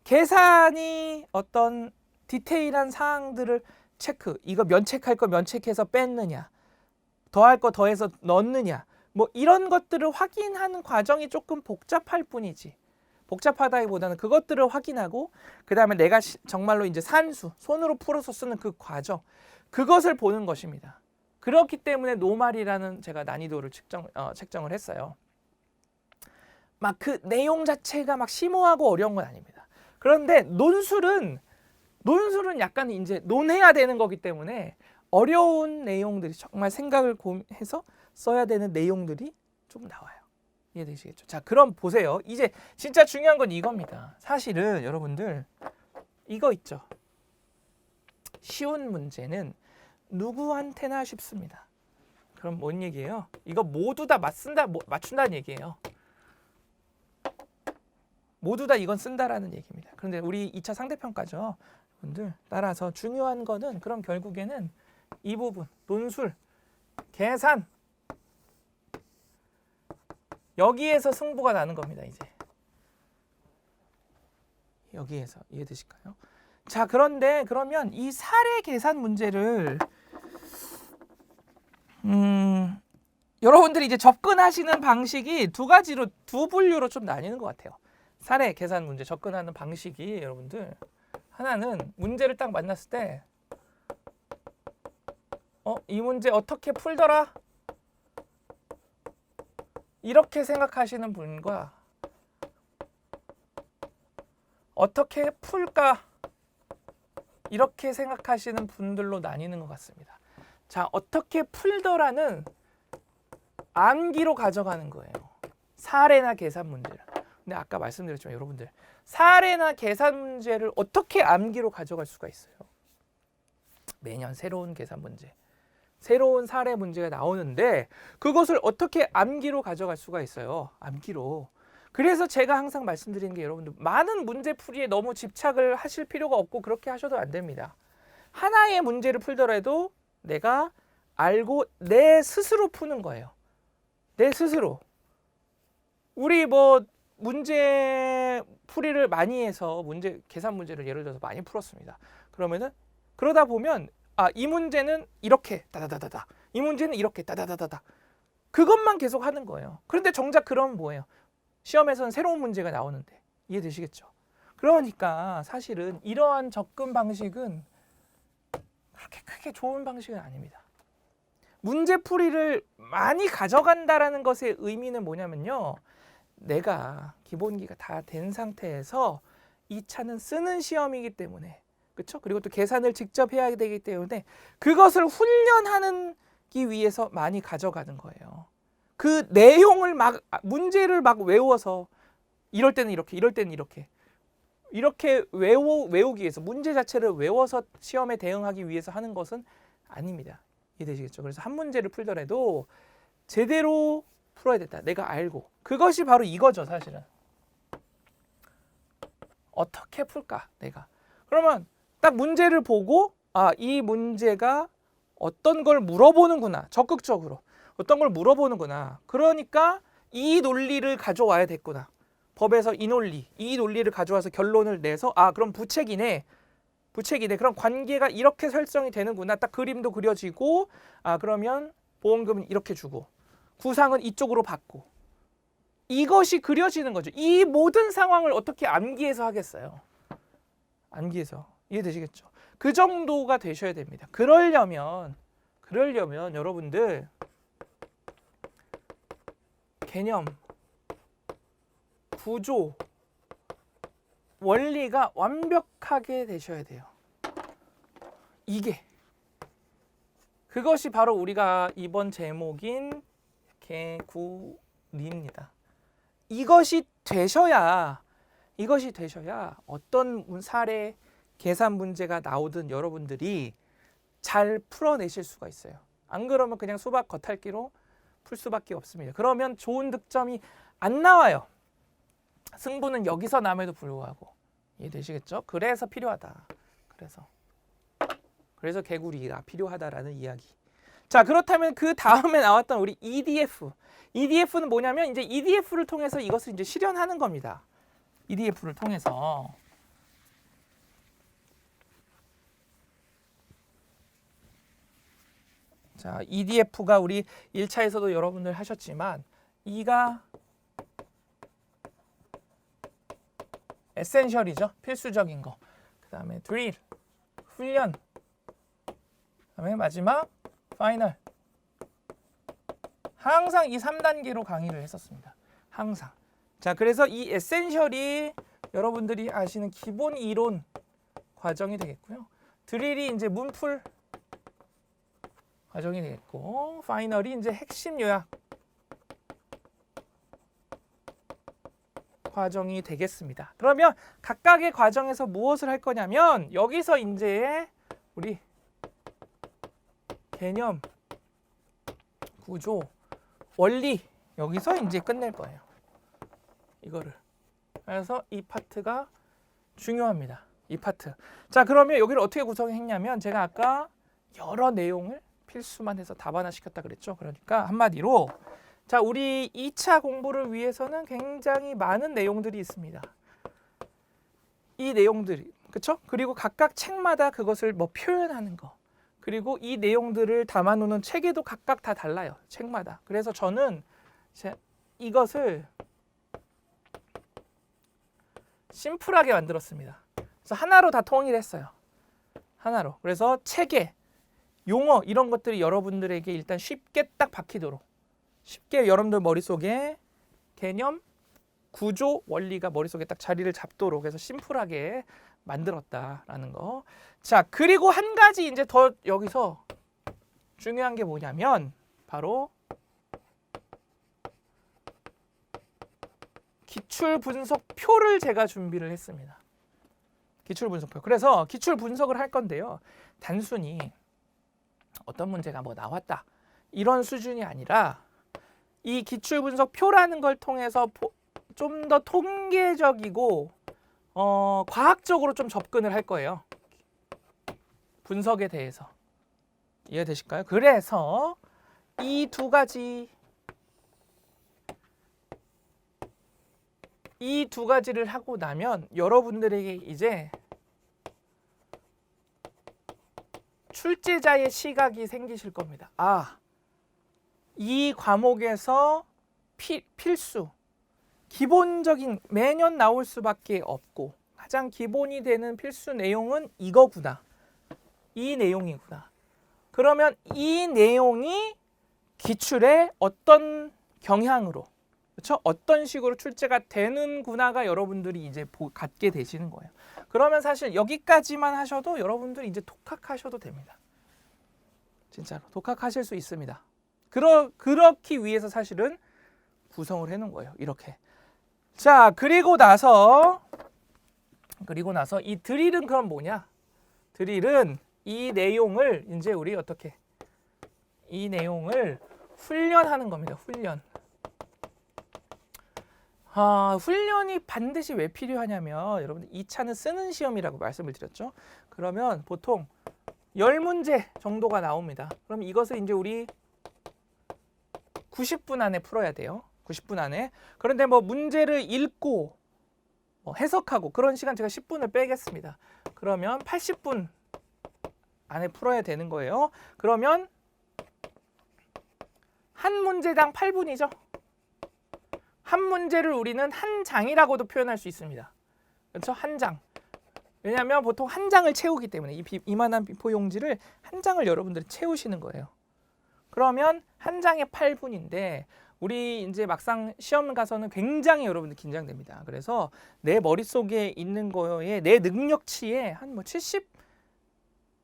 계산이 어떤 디테일한 사항들을 체크, 이거 면책할 거 면책해서 뺐느냐, 더할 거 더해서 넣느냐, 뭐 이런 것들을 확인하는 과정이 조금 복잡할 뿐이지, 복잡하다기보다는 그것들을 확인하고 그 다음에 내가 정말로 이제 산수, 손으로 풀어서 쓰는 그 과정, 그것을 보는 것입니다. 그렇기 때문에 노멀이라는 제가 난이도를 책정을 했어요. 막 그 내용 자체가 막 심오하고 어려운 건 아닙니다. 그런데 논술은 약간 이제 논해야 되는 거기 때문에 어려운 내용들이, 정말 생각을 해서 써야 되는 내용들이 좀 나와요. 이해되시겠죠? 자, 그럼 보세요. 이제 진짜 중요한 건 이겁니다. 사실은 여러분들 이거 있죠. 쉬운 문제는 누구한테나 쉽습니다. 그럼 뭔 얘기예요? 이거 모두 다 맞춘다는 얘기예요. 모두 다 이건 쓴다라는 얘기입니다. 그런데 우리 2차 상대평가죠. 여러분들, 따라서 중요한 거는 그럼 결국에는 이 부분, 논술, 계산, 여기에서 승부가 나는 겁니다. 이제 여기에서. 이해되실까요? 자, 그런데 그러면 이 사례 계산 문제를 여러분들이 이제 접근하시는 방식이 두 분류로 좀 나뉘는 것 같아요. 사례 계산 문제 접근하는 방식이, 여러분들, 하나는 문제를 딱 만났을 때 이 문제 어떻게 풀더라? 이렇게 생각하시는 분과 어떻게 풀까? 이렇게 생각하시는 분들로 나뉘는 것 같습니다. 자, 어떻게 풀더라는 암기로 가져가는 거예요. 사례나 계산 문제를. 근데 아까 말씀드렸지만 여러분들, 사례나 계산 문제를 어떻게 암기로 가져갈 수가 있어요? 매년 새로운 계산 문제, 새로운 사례 문제가 나오는데 그것을 어떻게 암기로 가져갈 수가 있어요. 암기로. 그래서 제가 항상 말씀드리는 게 여러분들 많은 문제 풀이에 너무 집착을 하실 필요가 없고 그렇게 하셔도 안 됩니다. 하나의 문제를 풀더라도 내가 알고 내 스스로 푸는 거예요. 내 스스로. 우리 뭐 문제 풀이를 많이 해서 계산 문제를 예를 들어서 많이 풀었습니다. 그러면은 그러다 보면 이 문제는 이렇게 다다다다다. 이 문제는 이렇게 다다다다다. 그것만 계속 하는 거예요. 그런데 정작 그러면 뭐예요? 시험에서는 새로운 문제가 나오는데 이해되시겠죠? 그러니까 사실은 이러한 접근 방식은 그렇게 크게 좋은 방식은 아닙니다. 문제풀이를 많이 가져간다라는 것의 의미는 뭐냐면요. 내가 기본기가 다 된 상태에서 2차는 쓰는 시험이기 때문에 그렇죠? 그리고 또 계산을 직접 해야 되기 때문에 그것을 훈련하기 위해서 많이 가져가는 거예요. 그 내용을 문제를 막 외워서 이럴 때는 이렇게, 이럴 때는 이렇게 외우기 위해서 문제 자체를 외워서 시험에 대응하기 위해서 하는 것은 아닙니다. 이해되시겠죠? 그래서 한 문제를 풀더라도 제대로 풀어야 된다. 내가 알고. 그것이 바로 이거죠, 사실은. 어떻게 풀까, 내가. 그러면 딱 문제를 보고 이 문제가 어떤 걸 물어보는구나. 적극적으로. 어떤 걸 물어보는구나. 그러니까 이 논리를 가져와야 됐구나. 법에서 이 논리를 가져와서 결론을 내서 그럼 부책이네. 그럼 관계가 이렇게 설정이 되는구나. 딱 그림도 그려지고 그러면 보험금은 이렇게 주고 구상은 이쪽으로 받고 이것이 그려지는 거죠. 이 모든 상황을 어떻게 암기해서 하겠어요. 암기해서. 이해되시겠죠? 그 정도가 되셔야 됩니다. 그러려면 여러분들 개념, 구조, 원리가 완벽하게 되셔야 돼요. 그것이 바로 우리가 이번 제목인 개구리입니다. 이것이 되셔야 어떤 사례 계산 문제가 나오든 여러분들이 잘 풀어내실 수가 있어요. 안 그러면 그냥 수박 겉핥기로 풀 수밖에 없습니다. 그러면 좋은 득점이 안 나와요. 승부는 여기서 남에도 불구하고. 이해되시겠죠? 그래서 필요하다. 그래서 개구리가 필요하다라는 이야기. 자, 그렇다면 그 다음에 나왔던 우리 EDF. EDF는 뭐냐면 이제 EDF를 통해서 이것을 이제 실현하는 겁니다. EDF를 통해서. 자, EDF가 우리 1차에서도 여러분들 하셨지만 이가 에센셜이죠. 필수적인 거. 그 다음에 드릴, 훈련. 그 다음에 마지막 파이널. 항상 이 3단계로 강의를 했었습니다. 항상. 자, 그래서 이 에센셜이 여러분들이 아시는 기본 이론 과정이 되겠고요. 드릴이 이제 문풀 과정이 되겠고, 파이널이 이제 핵심 요약 과정이 되겠습니다. 그러면 각각의 과정에서 무엇을 할 거냐면 여기서 이제 우리 개념, 구조, 원리 여기서 이제 끝낼 거예요. 이거를. 그래서 이 파트가 중요합니다. 이 파트. 자, 그러면 여기를 어떻게 구성했냐면 제가 아까 여러 내용을 필수만 해서 다반화시켰다 그랬죠. 그러니까 한마디로 자, 우리 2차 공부를 위해서는 굉장히 많은 내용들이 있습니다. 이 내용들이, 그렇죠? 그리고 각각 책마다 그것을 뭐 표현하는 거. 그리고 이 내용들을 담아놓는 책에도 각각 다 달라요. 책마다. 그래서 저는 이것을 심플하게 만들었습니다. 그래서 하나로 다 통일했어요. 하나로. 그래서 책에 용어 이런 것들이 여러분들에게 일단 쉽게 딱 박히도록 쉽게 여러분들 머릿속에 개념, 구조, 원리가 머릿속에 딱 자리를 잡도록 해서 심플하게 만들었다라는 거. 자, 그리고 한 가지 이제 더 여기서 중요한 게 뭐냐면 바로 기출 분석 표를 제가 준비를 했습니다. 기출 분석표. 그래서 기출 분석을 할 건데요. 단순히 어떤 문제가 뭐 나왔다 이런 수준이 아니라 이 기출 분석표라는 걸 통해서 좀 더 통계적이고 과학적으로 좀 접근을 할 거예요. 분석에 대해서. 이해되실까요? 그래서 이 두 가지를 하고 나면 여러분들에게 이제 출제자의 시각이 생기실 겁니다. 아, 이 과목에서 필수, 기본적인 매년 나올 수밖에 없고 가장 기본이 되는 필수 내용은 이거구나. 이 내용이구나. 그러면 이 내용이 기출에 어떤 경향으로, 그렇죠? 어떤 식으로 출제가 되는구나가 여러분들이 이제 갖게 되시는 거예요. 그러면 사실 여기까지만 하셔도 여러분들이 이제 독학하셔도 됩니다. 진짜로 독학하실 수 있습니다. 그렇기 위해서 사실은 구성을 해놓은 거예요. 이렇게. 자, 그리고 나서 이 드릴은 그럼 뭐냐? 드릴은 이 내용을 이제 우리 어떻게 이 내용을 훈련하는 겁니다. 훈련. 훈련이 반드시 왜 필요하냐면 여러분들 2차는 쓰는 시험이라고 말씀을 드렸죠. 그러면 보통 10문제 정도가 나옵니다. 그럼 이것을 이제 우리 90분 안에 풀어야 돼요. 90분 안에. 그런데 뭐 문제를 읽고 해석하고 그런 시간 제가 10분을 빼겠습니다. 그러면 80분 안에 풀어야 되는 거예요. 그러면 한 문제당 8분이죠. 한 문제를 우리는 한 장이라고도 표현할 수 있습니다. 그렇죠? 한 장. 왜냐하면 보통 한 장을 채우기 때문에 이만한 비포 용지를 한 장을 여러분들이 채우시는 거예요. 그러면 한 장에 8분인데 우리 이제 막상 시험 가서는 굉장히 여러분들 긴장됩니다. 그래서 내 머릿속에 있는 거에 내 능력치에 한 뭐 70,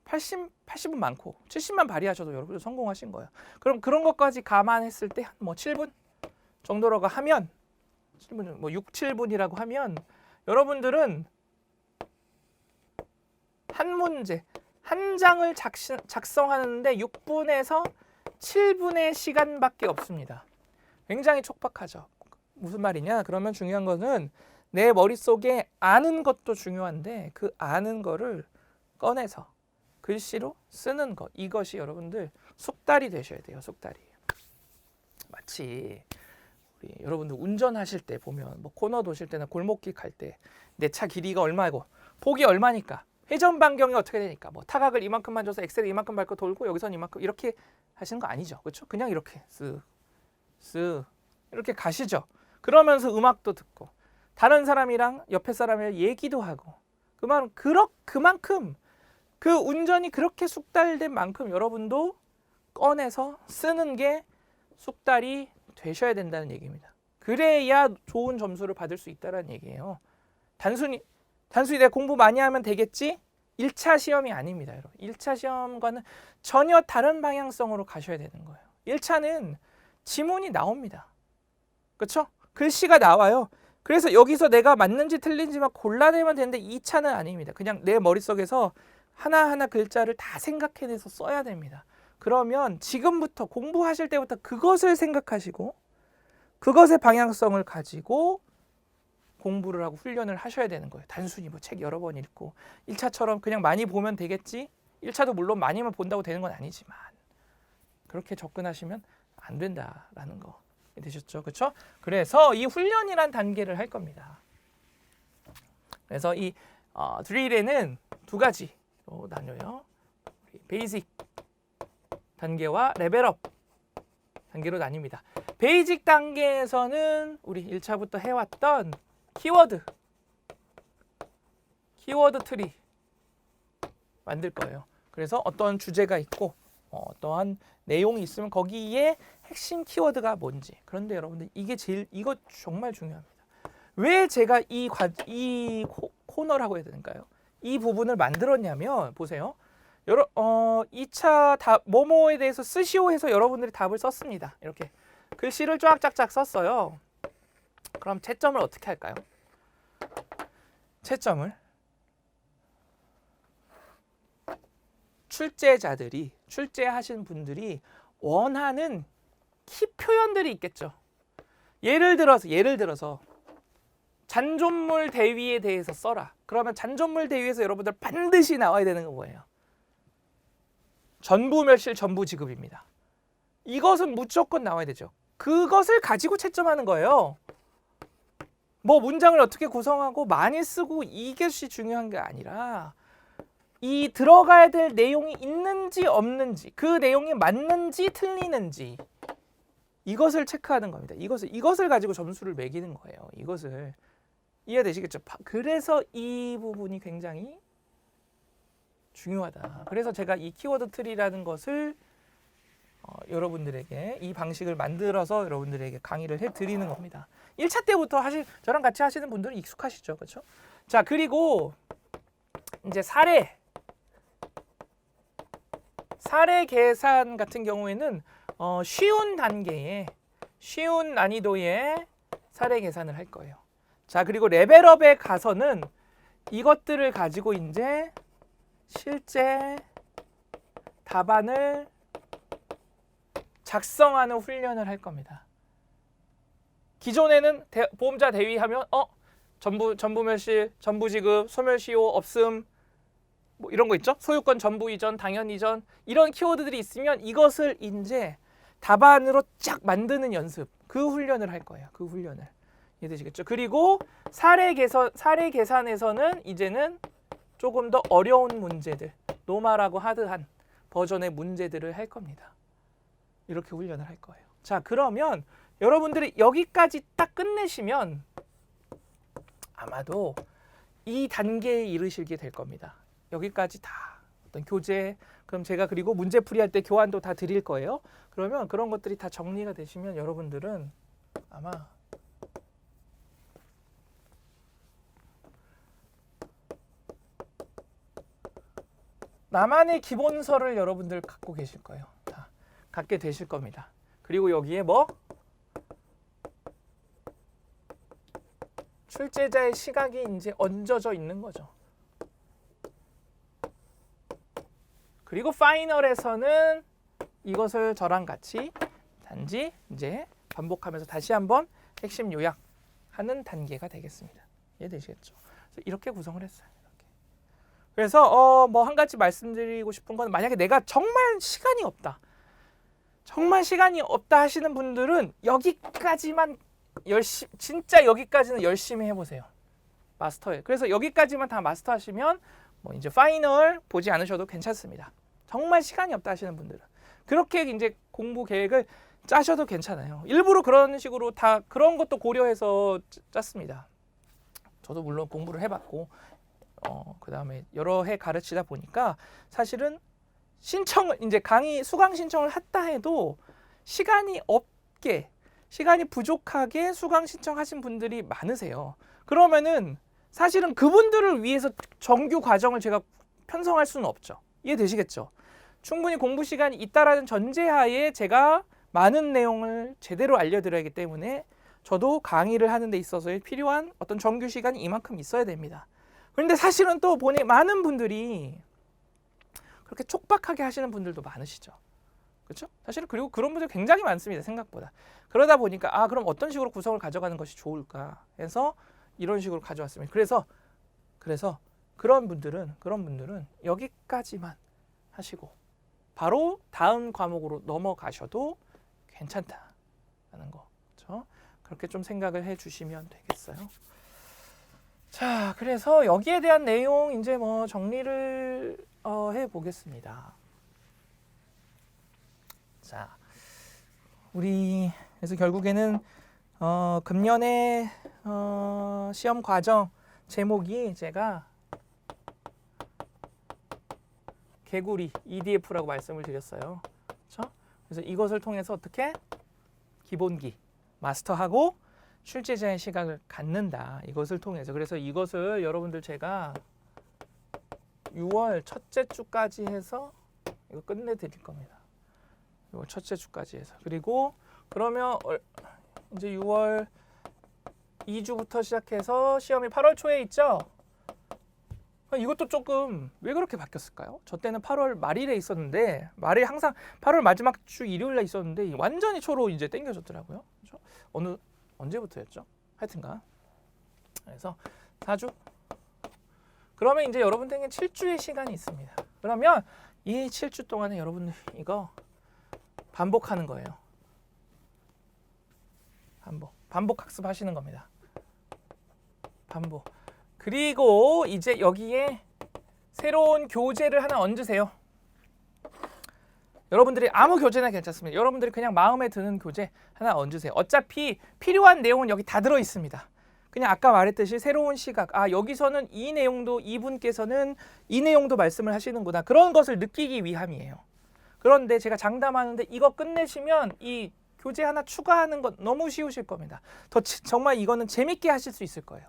80은 많고 70만 발휘하셔도 여러분들 성공하신 거예요. 그럼 그런 것까지 감안했을 때 한 뭐 7분 정도라고 하면 7분, 뭐 6, 7분이라고 하면 여러분들은 한 문제, 한 장을 작성하는데 6분에서 7분의 시간밖에 없습니다. 굉장히 촉박하죠. 무슨 말이냐? 그러면 중요한 거는 내 머릿속에 아는 것도 중요한데 그 아는 거를 꺼내서 글씨로 쓰는 것. 이것이 여러분들 숙달이 되셔야 돼요. 숙달이. 마치 우리 여러분들 운전하실 때 보면 뭐 코너 도실 때나 골목길 갈 때 내 차 길이가 얼마고 폭이 얼마니까 회전 반경이 어떻게 되니까 뭐 타각을 이만큼만 줘서 엑셀을 이만큼 밟고 돌고 여기선 이만큼 이렇게 하시는 거 아니죠. 그렇죠? 그냥 이렇게 쓱 이렇게 가시죠. 그러면서 음악도 듣고 다른 사람이랑 옆에 사람이랑 얘기도 하고 그만큼 그 운전이 그렇게 숙달된 만큼 여러분도 꺼내서 쓰는 게 숙달이 되셔야 된다는 얘기입니다. 그래야 좋은 점수를 받을 수 있다는 얘기예요. 단순히 내가 공부 많이 하면 되겠지? 1차 시험이 아닙니다, 여러분. 1차 시험과는 전혀 다른 방향성으로 가셔야 되는 거예요. 1차는 지문이 나옵니다. 그렇죠? 글씨가 나와요. 그래서 여기서 내가 맞는지 틀린지만 골라내면 되는데 2차는 아닙니다. 그냥 내 머릿속에서 하나하나 글자를 다 생각해내서 써야 됩니다. 그러면 지금부터 공부하실 때부터 그것을 생각하시고 그것의 방향성을 가지고 공부를 하고 훈련을 하셔야 되는 거예요. 단순히 뭐 책 여러 번 읽고 1차처럼 그냥 많이 보면 되겠지? 1차도 물론 많이만 본다고 되는 건 아니지만 그렇게 접근하시면 안 된다라는 거 되셨죠? 그렇죠? 그래서 이 훈련이란 단계를 할 겁니다. 그래서 이 드릴에는 두 가지로 나뉘어요. 베이직 단계와 레벨업 단계로 나뉩니다. 베이직 단계에서는 우리 1차부터 해왔던 키워드 트리 만들 거예요. 그래서 어떤 주제가 있고 어떠한 내용이 있으면 거기에 핵심 키워드가 뭔지. 그런데 여러분들 이거 정말 중요합니다. 왜 제가 이 코너라고 해야 되는가요? 이 부분을 만들었냐면 보세요. 2차 뭐뭐에 대해서 쓰시오 해서 여러분들이 답을 썼습니다. 이렇게 글씨를 쫙쫙쫙 썼어요. 그럼 채점을 어떻게 할까요? 채점을 출제하신 분들이 원하는 키 표현들이 있겠죠. 예를 들어서 잔존물 대위에 대해서 써라. 그러면 잔존물 대위에서 여러분들 반드시 나와야 되는 건 뭐예요? 전부멸실 전부지급입니다. 이것은 무조건 나와야 되죠. 그것을 가지고 채점하는 거예요. 뭐 문장을 어떻게 구성하고 많이 쓰고 이것이 중요한 게 아니라 이 들어가야 될 내용이 있는지 없는지, 그 내용이 맞는지 틀리는지 이것을 체크하는 겁니다. 이것을 가지고 점수를 매기는 거예요. 이것을 이해되시겠죠? 그래서 이 부분이 굉장히 중요하다. 그래서 제가 이 키워드 트리라는 것을 여러분들에게 이 방식을 만들어서 여러분들에게 강의를 해드리는 겁니다. 1차 때부터 저랑 같이 하시는 분들은 익숙하시죠, 그렇죠? 자, 그리고 이제 사례 계산 같은 경우에는 쉬운 단계에 쉬운 난이도의 사례 계산을 할 거예요. 자, 그리고 레벨업에 가서는 이것들을 가지고 이제 실제 답안을 작성하는 훈련을 할 겁니다. 기존에는 보험자 대위하면 전부멸실, 전부지급, 소멸시효, 없음 뭐 이런 거 있죠? 소유권 전부 이전, 당연 이전 이런 키워드들이 있으면 이것을 이제 답안으로 쫙 만드는 연습, 그 훈련을 할 거예요. 그 훈련을. 이해되시겠죠? 그리고 사례 계산에서는 이제는 조금 더 어려운 문제들, 노멀하고 하드한 버전의 문제들을 할 겁니다. 이렇게 훈련을 할 거예요. 자, 그러면 여러분들이 여기까지 딱 끝내시면 아마도 이 단계에 이르시게 될 겁니다. 여기까지 다 어떤 교재, 그럼 제가 그리고 문제풀이 할 때 교환도 다 드릴 거예요. 그러면 그런 것들이 다 정리가 되시면 여러분들은 아마 나만의 기본서를 여러분들 갖고 계실 거예요. 다 갖게 되실 겁니다. 그리고 여기에 뭐? 출제자의 시각이 이제 얹어져 있는 거죠. 그리고 파이널에서는 이것을 저랑 같이 단지 이제 반복하면서 다시 한번 핵심 요약하는 단계가 되겠습니다. 이해되시겠죠? 이렇게 구성을 했어요. 이렇게. 그래서 뭐 한 가지 말씀드리고 싶은 건 만약에 내가 정말 시간이 없다 하시는 분들은 여기까지만 진짜 여기까지는 열심히 해보세요. 마스터에. 그래서 여기까지만 다 마스터하시면 뭐 이제 파이널 보지 않으셔도 괜찮습니다. 정말 시간이 없다 하시는 분들은 그렇게 이제 공부 계획을 짜셔도 괜찮아요. 일부러 그런 식으로 다 그런 것도 고려해서 짰습니다. 저도 물론 공부를 해봤고 그다음에 여러 해 가르치다 보니까 사실은 신청을 이제 강의 수강 신청을 했다 해도 시간이 부족하게 수강 신청하신 분들이 많으세요. 그러면은 사실은 그분들을 위해서 정규 과정을 제가 편성할 수는 없죠. 이해되시겠죠? 충분히 공부 시간이 있다라는 전제하에 제가 많은 내용을 제대로 알려드려야 하기 때문에 저도 강의를 하는 데 있어서 필요한 어떤 정규 시간이 이만큼 있어야 됩니다. 그런데 사실은 또 보니 많은 분들이 그렇게 촉박하게 하시는 분들도 많으시죠. 그렇죠? 사실은 그리고 그런 분들 굉장히 많습니다. 생각보다. 그러다 보니까 그럼 어떤 식으로 구성을 가져가는 것이 좋을까 해서 이런 식으로 가져왔습니다. 그래서 그런 분들은 여기까지만 하시고 바로 다음 과목으로 넘어가셔도 괜찮다라는 거. 그렇죠? 그렇게 좀 생각을 해주시면 되겠어요. 자, 그래서 여기에 대한 내용 이제 뭐 정리를 해보겠습니다. 자, 우리 그래서 결국에는 금년에 시험 과정 제목이 제가 개구리 EDF라고 말씀을 드렸어요. 그렇죠? 그래서 이것을 통해서 어떻게 기본기 마스터하고 출제자의 시각을 갖는다. 이것을 통해서. 그래서 이것을 여러분들 제가 6월 첫째 주까지 해서 이거 끝내드릴 겁니다. 6월 첫째 주까지 해서. 그리고 그러면 이제 6월 2주부터 시작해서 시험이 8월 초에 있죠? 이것도 조금 왜 그렇게 바뀌었을까요? 저 때는 8월 말일에 있었는데 말이 항상 8월 마지막 주 일요일에 있었는데 완전히 초로 이제 땡겨졌더라고요. 그렇죠? 언제부터였죠? 하여튼간 그래서 4주. 그러면 이제 여러분들에게 7주의 시간이 있습니다. 그러면 이 7주 동안에 여러분들 이거 반복하는 거예요. 반복 학습하시는 겁니다. 반복. 그리고 이제 여기에 새로운 교재를 하나 얹으세요. 여러분들이 아무 교재나 괜찮습니다. 여러분들이 그냥 마음에 드는 교재 하나 얹으세요. 어차피 필요한 내용은 여기 다 들어 있습니다. 그냥 아까 말했듯이 새로운 시각, 여기서는 이 내용도 이분께서는 이 내용도 말씀을 하시는구나. 그런 것을 느끼기 위함이에요. 그런데 제가 장담하는데 이거 끝내시면 이 교재 하나 추가하는 건 너무 쉬우실 겁니다. 정말 이거는 재밌게 하실 수 있을 거예요.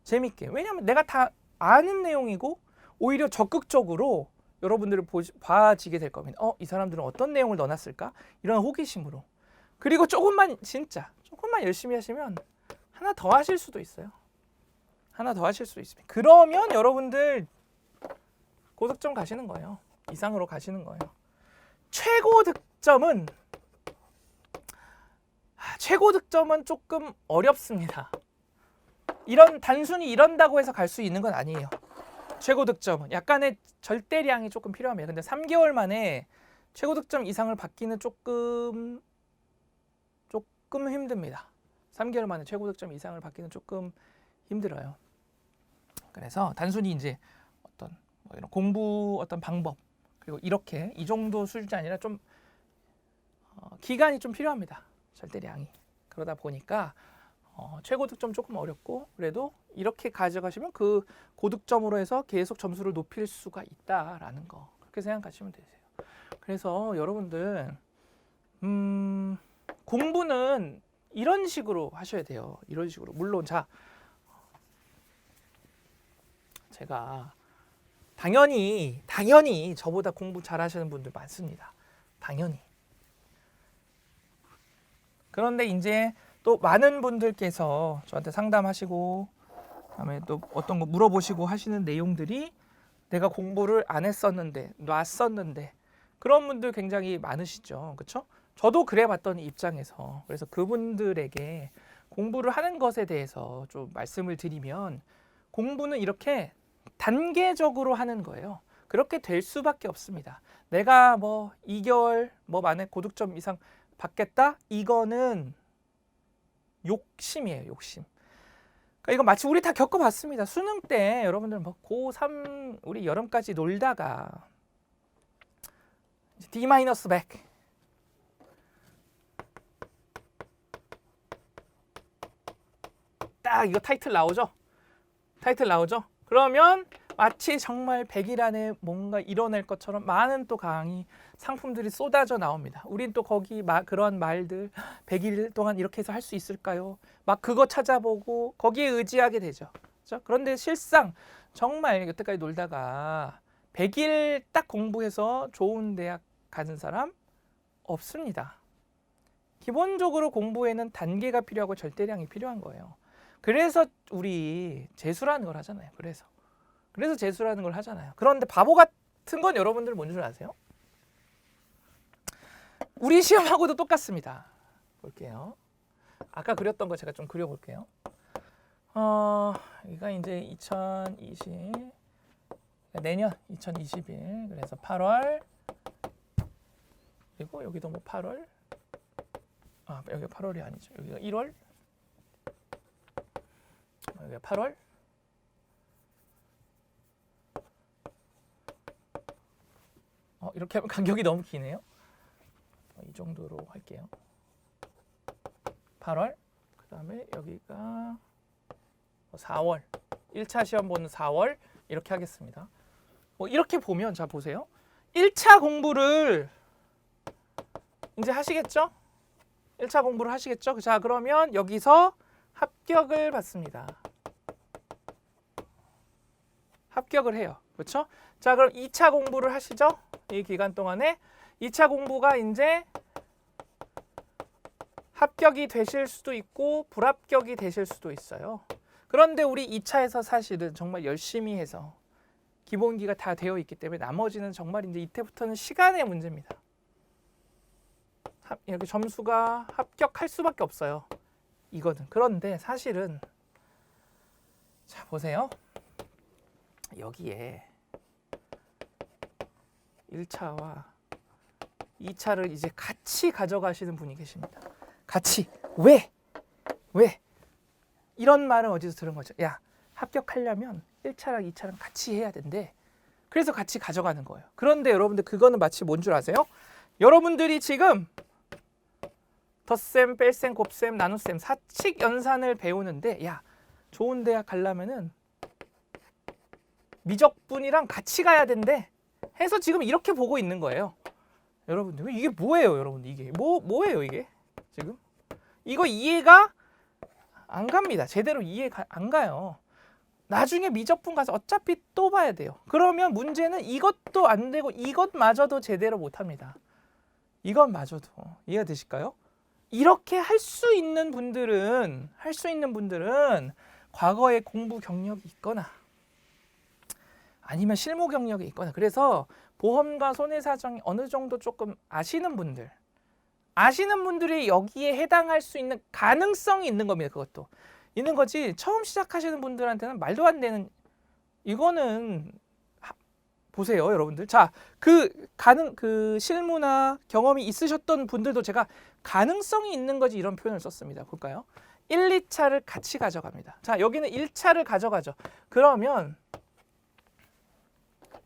재밌게. 왜냐하면 내가 다 아는 내용이고 오히려 적극적으로 여러분들을 봐지게 될 겁니다. 이 사람들은 어떤 내용을 넣어놨을까? 이런 호기심으로. 그리고 조금만 열심히 하시면 하나 더 하실 수도 있어요. 하나 더 하실 수 있습니다. 그러면 여러분들 고득점 가시는 거예요. 이상으로 가시는 거예요. 최고 득점은 조금 어렵습니다. 단순히 이런다고 해서 갈 수 있는 건 아니에요. 최고 득점은 약간의 절대량이 조금 필요합니다. 근데 3개월 만에 최고 득점 이상을 받기는 조금 힘듭니다. 3개월 만에 최고 득점 이상을 받기는 조금 힘들어요. 그래서 단순히 이제 이런 공부 어떤 방법 그리고 이렇게 이 정도 수준이 아니라 좀 기간이 좀 필요합니다. 절대량이. 그러다 보니까 최고 득점 조금 어렵고 그래도 이렇게 가져가시면 그 고득점으로 해서 계속 점수를 높일 수가 있다라는 거 그렇게 생각하시면 되세요. 그래서 여러분들 공부는 이런 식으로 하셔야 돼요. 이런 식으로. 물론 제가 당연히 저보다 공부 잘하시는 분들 많습니다. 당연히. 그런데 이제 또 많은 분들께서 저한테 상담하시고 그다음에 또 어떤 거 물어보시고 하시는 내용들이 내가 공부를 안 했었는데 놨었는데 그런 분들 굉장히 많으시죠. 그렇죠? 저도 그래봤던 입장에서 그래서 그분들에게 공부를 하는 것에 대해서 좀 말씀을 드리면 공부는 이렇게 단계적으로 하는 거예요. 그렇게 될 수밖에 없습니다. 내가 2개월 만에 고득점 이상 받겠다? 이거는 욕심이에요. 욕심. 그러니까 이거 마치 우리 다 겪어봤습니다. 수능 때 여러분들 고3 우리 여름까지 놀다가 D-100 딱 이거 타이틀 나오죠? 그러면 마치 정말 100일 안에 뭔가 이뤄낼 것처럼 많은 또 강의 상품들이 쏟아져 나옵니다. 우린 또 거기 그런 말들 100일 동안 이렇게 해서 할 수 있을까요? 막 그거 찾아보고 거기에 의지하게 되죠. 그렇죠? 그런데 실상 정말 여태까지 놀다가 100일 딱 공부해서 좋은 대학 가는 사람 없습니다. 기본적으로 공부에는 단계가 필요하고 절대량이 필요한 거예요. 그래서 우리 재수라는 걸 하잖아요. 그래서 재수라는 걸 하잖아요. 그런데 바보 같은 건 여러분들 뭔 줄 아세요? 우리 시험하고도 똑같습니다. 볼게요. 아까 그렸던 거 제가 좀 그려볼게요. 여기가 이제 2020 내년 2021 그래서 8월 그리고 여기도 8월 여기가 8월이 아니죠. 여기가 1월 여기가 8월 이렇게 하면 간격이 너무 기네요. 이 정도로 할게요. 8월 그 다음에 여기가 4월 1차 시험 보는 4월 이렇게 하겠습니다. 이렇게 보면 자 보세요. 1차 공부를 이제 하시겠죠? 1차 공부를 하시겠죠? 자 그러면 여기서 합격을 받습니다. 합격을 해요. 그렇죠? 자 그럼 2차 공부를 하시죠? 이 기간 동안에 2차 공부가 이제 합격이 되실 수도 있고 불합격이 되실 수도 있어요. 그런데 우리 2차에서 사실은 정말 열심히 해서 기본기가 다 되어 있기 때문에 나머지는 정말 이제 이때부터는 시간의 문제입니다. 이렇게 점수가 합격할 수밖에 없어요. 이거는. 그런데 사실은 자 보세요. 여기에 1차와 2차를 이제 같이 가져가시는 분이 계십니다. 같이. 왜? 이런 말은 어디서 들은 거죠? 야, 합격하려면 1차랑 2차랑 같이 해야 된대. 그래서 같이 가져가는 거예요. 그런데 여러분들 그거는 마치 뭔 줄 아세요? 여러분들이 지금 덧셈, 뺄셈, 곱셈, 나눗셈, 사칙 연산을 배우는데 야, 좋은 대학 가려면은 미적분이랑 같이 가야 된대. 해서 지금 이렇게 보고 있는 거예요. 여러분들 이게 뭐예요, 여러분들 이게 뭐예요 이게 지금? 이거 이해가 안 갑니다. 제대로 이해가 안 가요. 나중에 미적분 가서 어차피 또 봐야 돼요. 그러면 문제는 이것도 안 되고 이것마저도 제대로 못 합니다. 이것마저도. 이해가 되실까요? 이렇게 할 수 있는 분들은 과거에 공부 경력이 있거나 아니면 실무 경력이 있거나 그래서 보험과 손해사정이 어느 정도 조금 아시는 분들이 여기에 해당할 수 있는 가능성이 있는 겁니다. 그것도 있는 거지. 처음 시작하시는 분들한테는 말도 안 되는 이거는 보세요, 여러분들. 자, 그 실무나 경험이 있으셨던 분들도 제가 가능성이 있는 거지 이런 표현을 썼습니다. 볼까요? 1, 2차를 같이 가져갑니다. 자, 여기는 1차를 가져가죠. 그러면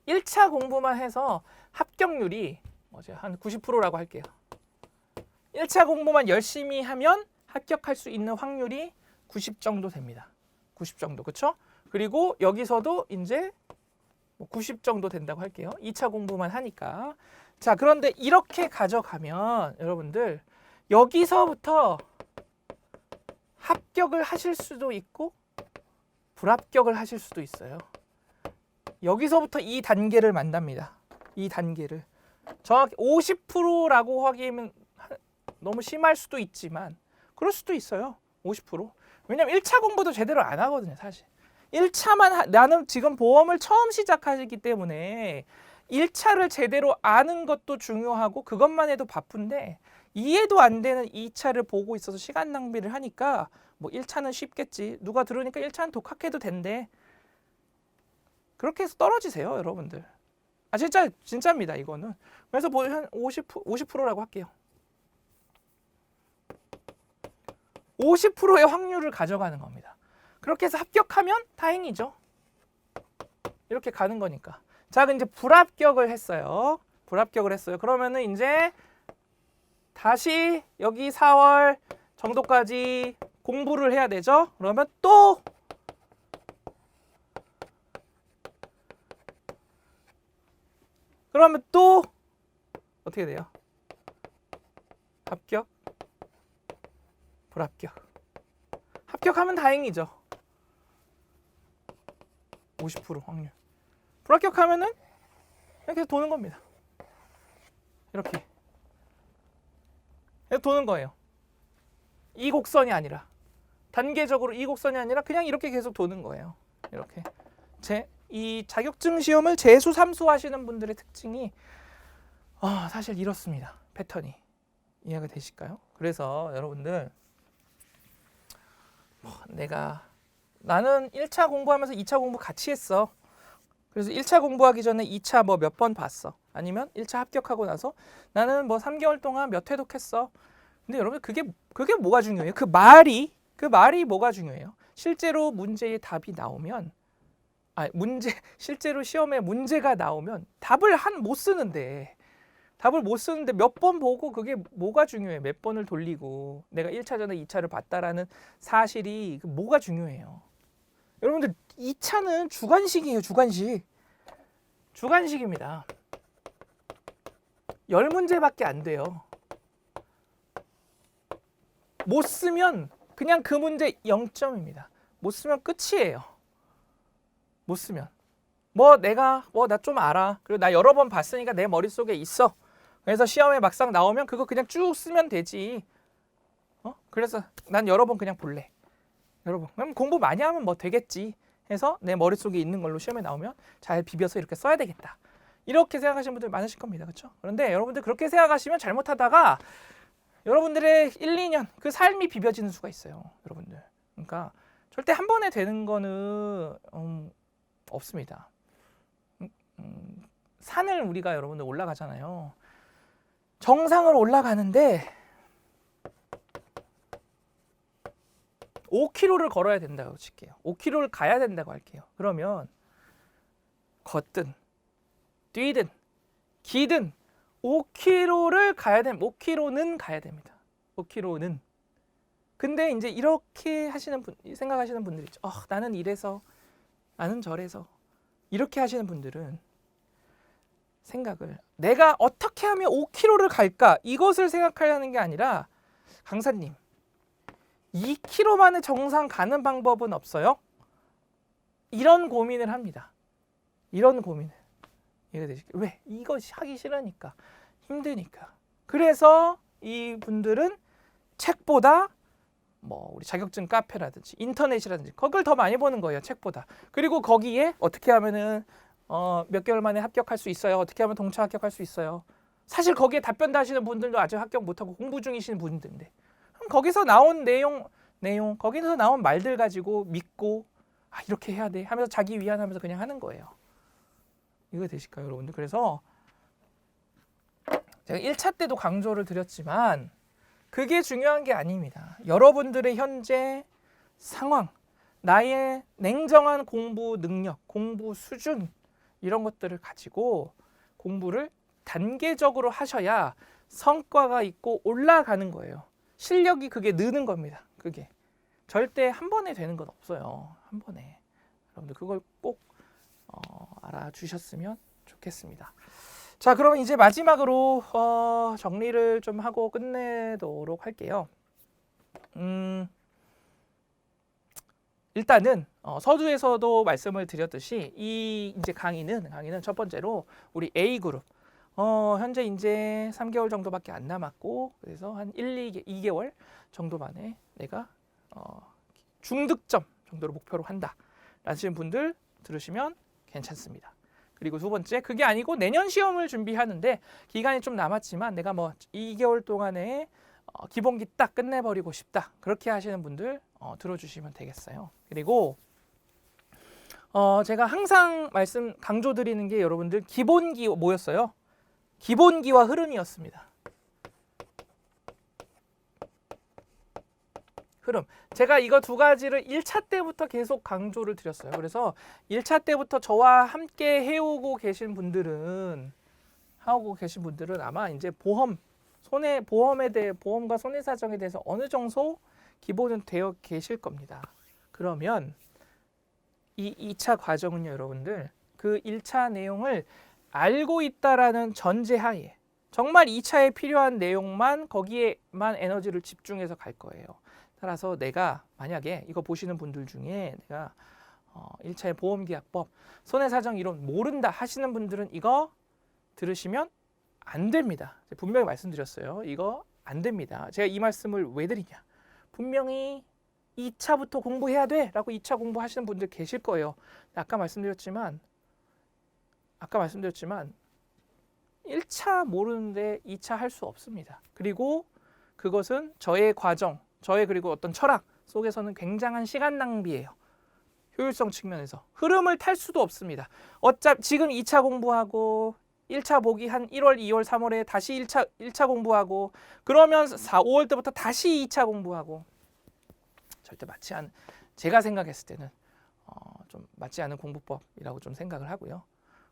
1차 공부만 해서 합격률이 한 90%라고 할게요. 1차 공부만 열심히 하면 합격할 수 있는 확률이 90 정도 됩니다. 90 정도, 그렇죠? 그리고 여기서도 이제 90 정도 된다고 할게요. 2차 공부만 하니까. 자, 그런데 이렇게 가져가면 여러분들 여기서부터 합격을 하실 수도 있고 불합격을 하실 수도 있어요. 여기서부터 이 단계를 만납니다. 이 단계를. 정확히 50%라고 하기에는 너무 심할 수도 있지만 그럴 수도 있어요. 50%. 왜냐면 1차 공부도 제대로 안 하거든요, 사실. 1차만 나는 지금 보험을 처음 시작하시기 때문에 1차를 제대로 아는 것도 중요하고 그것만 해도 바쁜데 이해도 안 되는 2차를 보고 있어서 시간 낭비를 하니까 뭐 1차는 쉽겠지. 누가 들으니까 1차는 독학해도 된대. 그렇게 해서 떨어지세요, 여러분들. 아 진짜입니다, 이거는. 그래서 한 50%라고 할게요. 50%의 확률을 가져가는 겁니다. 그렇게 해서 합격하면 다행이죠. 이렇게 가는 거니까. 자, 이제 불합격을 했어요. 그러면은 이제 다시 여기 4월 정도까지 공부를 해야 되죠. 그러면 또 어떻게 돼요? 합격, 불합격. 합격하면 다행이죠. 50% 확률. 불합격하면은 이렇게 도는 겁니다. 이렇게 도는 거예요. 이 곡선이 아니라 단계적으로 이 곡선이 아니라 그냥 이렇게 계속 도는 거예요. 이렇게 이 자격증 시험을 재수 3수 하시는 분들의 특징이 사실 이렇습니다. 패턴이 이해가 되실까요? 그래서 여러분들 나는 1차 공부하면서 2차 공부 같이 했어. 그래서 1차 공부하기 전에 2차 뭐 몇 번 봤어. 아니면 1차 합격하고 나서 나는 뭐 3개월 동안 몇 회독했어. 근데 여러분 그게 뭐가 중요해요? 그 말이 뭐가 중요해요? 실제로 문제의 답이 나오면 실제로 시험에 문제가 나오면 답을 못 쓰는데 몇 번 보고 그게 뭐가 중요해? 몇 번을 돌리고 내가 1차 전에 2차를 봤다라는 사실이 뭐가 중요해요? 여러분들 2차는 주관식이에요. 주관식입니다. 10문제밖에 안 돼요. 못 쓰면 그냥 그 문제 0점입니다. 못 쓰면 끝이에요. 못 쓰면 나 좀 알아. 그리고 나 여러 번 봤으니까 내 머릿속에 있어. 그래서 시험에 막상 나오면 그거 그냥 쭉 쓰면 되지. 그래서 난 여러 번 그냥 볼래. 여러분 그럼 공부 많이 하면 뭐 되겠지 해서 내 머릿속에 있는 걸로 시험에 나오면 잘 비벼서 이렇게 써야 되겠다. 이렇게 생각하시는 분들 많으실 겁니다. 그렇죠? 그런데 여러분들 그렇게 생각하시면 잘못하다가 여러분들의 1, 2년 그 삶이 비벼지는 수가 있어요. 여러분들. 그러니까 절대 한 번에 되는 거는 없습니다. 산을 우리가 여러분들 올라가잖아요. 정상을 올라가는데 5km를 걸어야 된다고 칠게요. 5km를 가야 된다고 할게요. 그러면 걷든 뛰든 기든 5km를 가야 됩니다. 5km는 가야 됩니다. 5km는. 근데 이제 이렇게 하시는 분, 생각하시는 분들이 있죠. 나는 이래서, 나는 저래서. 이렇게 하시는 분들은 생각을 내가 어떻게 하면 5km를 갈까? 이것을 생각하려는 게 아니라 강사님, 2km 만에 정상 가는 방법은 없어요? 이런 고민을 합니다. 이런 고민을. 왜? 이것이 하기 싫으니까. 힘드니까. 그래서 이분들은 책보다 뭐 우리 자격증 카페라든지 인터넷이라든지 그걸 더 많이 보는 거예요. 책보다. 그리고 거기에 어떻게 하면은 몇 개월 만에 합격할 수 있어요. 어떻게 하면 동차 합격할 수 있어요. 사실 거기에 답변 다시는 분들도 아직 합격 못하고 공부 중이신 분들인데 그럼 거기서 나온 내용 거기서 나온 말들 가지고 믿고 이렇게 해야 돼 하면서 자기 위안하면서 그냥 하는 거예요. 이거 되실까요, 여러분들? 그래서 제가 1차 때도 강조를 드렸지만 그게 중요한 게 아닙니다. 여러분들의 현재 상황, 나의 냉정한 공부 능력, 공부 수준 이런 것들을 가지고 공부를 단계적으로 하셔야 성과가 있고 올라가는 거예요. 실력이 그게 느는 겁니다. 그게 절대 한 번에 되는 건 없어요. 한 번에. 여러분들 그걸 꼭 알아주셨으면 좋겠습니다. 자, 그러면 이제 마지막으로 정리를 좀 하고 끝내도록 할게요. 일단은 서두에서도 말씀을 드렸듯이 이 이제 강의는 첫 번째로 우리 A 그룹 현재 이제 3개월 정도밖에 안 남았고 그래서 한 2개월 정도 만에 내가 중득점 정도로 목표로 한다 라시는 분들 들으시면 괜찮습니다. 그리고 두 번째, 그게 아니고 내년 시험을 준비하는데 기간이 좀 남았지만 내가 뭐 2개월 동안에 기본기 딱 끝내버리고 싶다. 그렇게 하시는 분들 들어주시면 되겠어요. 그리고 제가 항상 강조드리는 게 여러분들 기본기 뭐였어요? 기본기와 흐름이었습니다. 흐름. 제가 이거 두 가지를 1차 때부터 계속 강조를 드렸어요. 그래서 1차 때부터 저와 함께 해오고 계신 분들은 아마 이제 보험에 대해 보험과 손해사정에 대해서 어느 정도 기본은 되어 계실 겁니다. 그러면 이 2차 과정은요, 여러분들 그 1차 내용을 알고 있다라는 전제하에 정말 2차에 필요한 내용만 거기에만 에너지를 집중해서 갈 거예요. 따라서 내가 만약에 이거 보시는 분들 중에 내가 1차의 보험계약법, 손해사정 이론 모른다 하시는 분들은 이거 들으시면 안 됩니다. 분명히 말씀드렸어요. 이거 안 됩니다. 제가 이 말씀을 왜 드리냐. 분명히 2차부터 공부해야 돼 라고 2차 공부하시는 분들 계실 거예요. 아까 말씀드렸지만 1차 모르는데 2차 할 수 없습니다. 그리고 그것은 저의 과정, 저의 그리고 어떤 철학 속에서는 굉장한 시간 낭비예요. 효율성 측면에서. 흐름을 탈 수도 없습니다. 어차피 지금 2차 공부하고 1차 보기 한 1월, 2월, 3월에 다시 1차 공부하고 그러면 5월 때부터 다시 2차 공부하고 절대 제가 생각했을 때는 좀 맞지 않은 공부법이라고 좀 생각을 하고요.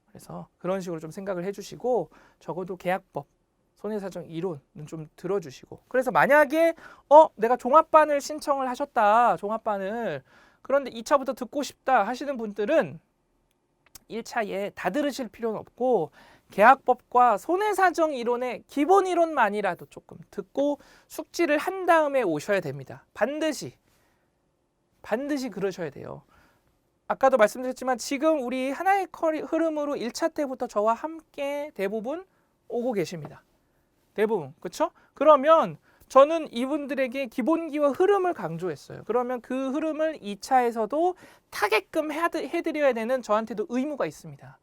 그래서 그런 식으로 좀 생각을 해주시고 적어도 계약법, 손해사정 이론은 좀 들어주시고 그래서 만약에 내가 종합반을 신청을 하셨다. 종합반을. 그런데 2차부터 듣고 싶다 하시는 분들은 1차에 다 들으실 필요는 없고 계약법과 손해사정 이론의 기본 이론만이라도 조금 듣고 숙지를 한 다음에 오셔야 됩니다. 반드시 그러셔야 돼요. 아까도 말씀드렸지만 지금 우리 하나의 흐름으로 1차 때부터 저와 함께 대부분 오고 계십니다. 대부분. 그렇죠? 그러면 저는 이분들에게 기본기와 흐름을 강조했어요. 그러면 그 흐름을 2차에서도 타게끔 해드려야 되는 저한테도 의무가 있습니다.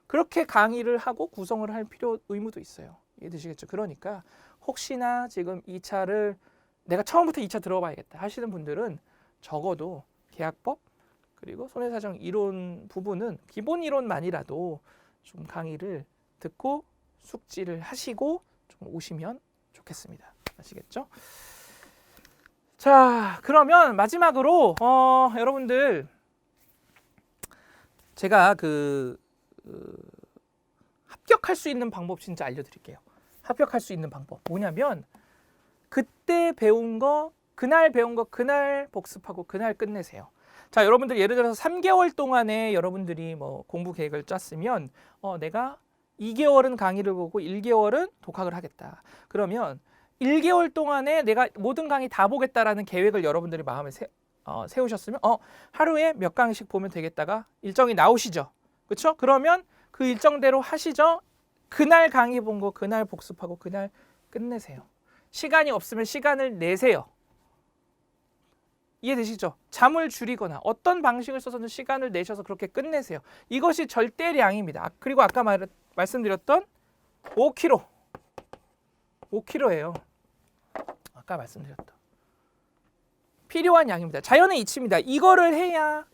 그렇게 강의를 하고 구성을 할 의무도 있어요. 이해되시겠죠? 그러니까 혹시나 지금 2차를 내가 처음부터 2차 들어봐야겠다 하시는 분들은 적어도 계약법 그리고 손해사정 이론 부분은 기본 이론만이라도 좀 강의를 듣고 숙지를 하시고 좀 오시면 좋겠습니다. 아시겠죠? 자, 그러면 마지막으로 여러분들 제가 합격할 수 있는 방법 진짜 알려드릴게요. 합격할 수 있는 방법 뭐냐면 그때 배운 거 그날 배운 거 그날 복습하고 그날 끝내세요. 자, 여러분들 예를 들어서 3개월 동안에 여러분들이 뭐 공부 계획을 짰으면 내가 2개월은 강의를 보고 1개월은 독학을 하겠다. 그러면 1개월 동안에 내가 모든 강의 다 보겠다라는 계획을 여러분들이 마음에 세우셨으면 하루에 몇 강의씩 보면 되겠다가 일정이 나오시죠. 그렇죠? 그러면 그 일정대로 하시죠. 그날 강의 본 거 그날 복습하고 그날 끝내세요. 시간이 없으면 시간을 내세요. 이해되시죠? 잠을 줄이거나 어떤 방식을 써서는 시간을 내셔서 그렇게 끝내세요. 이것이 절대량입니다. 그리고 아까 말씀드렸던 5kg. 5kg예요. 아까 말씀드렸던. 필요한 양입니다. 자연의 이치입니다. 이거를 해야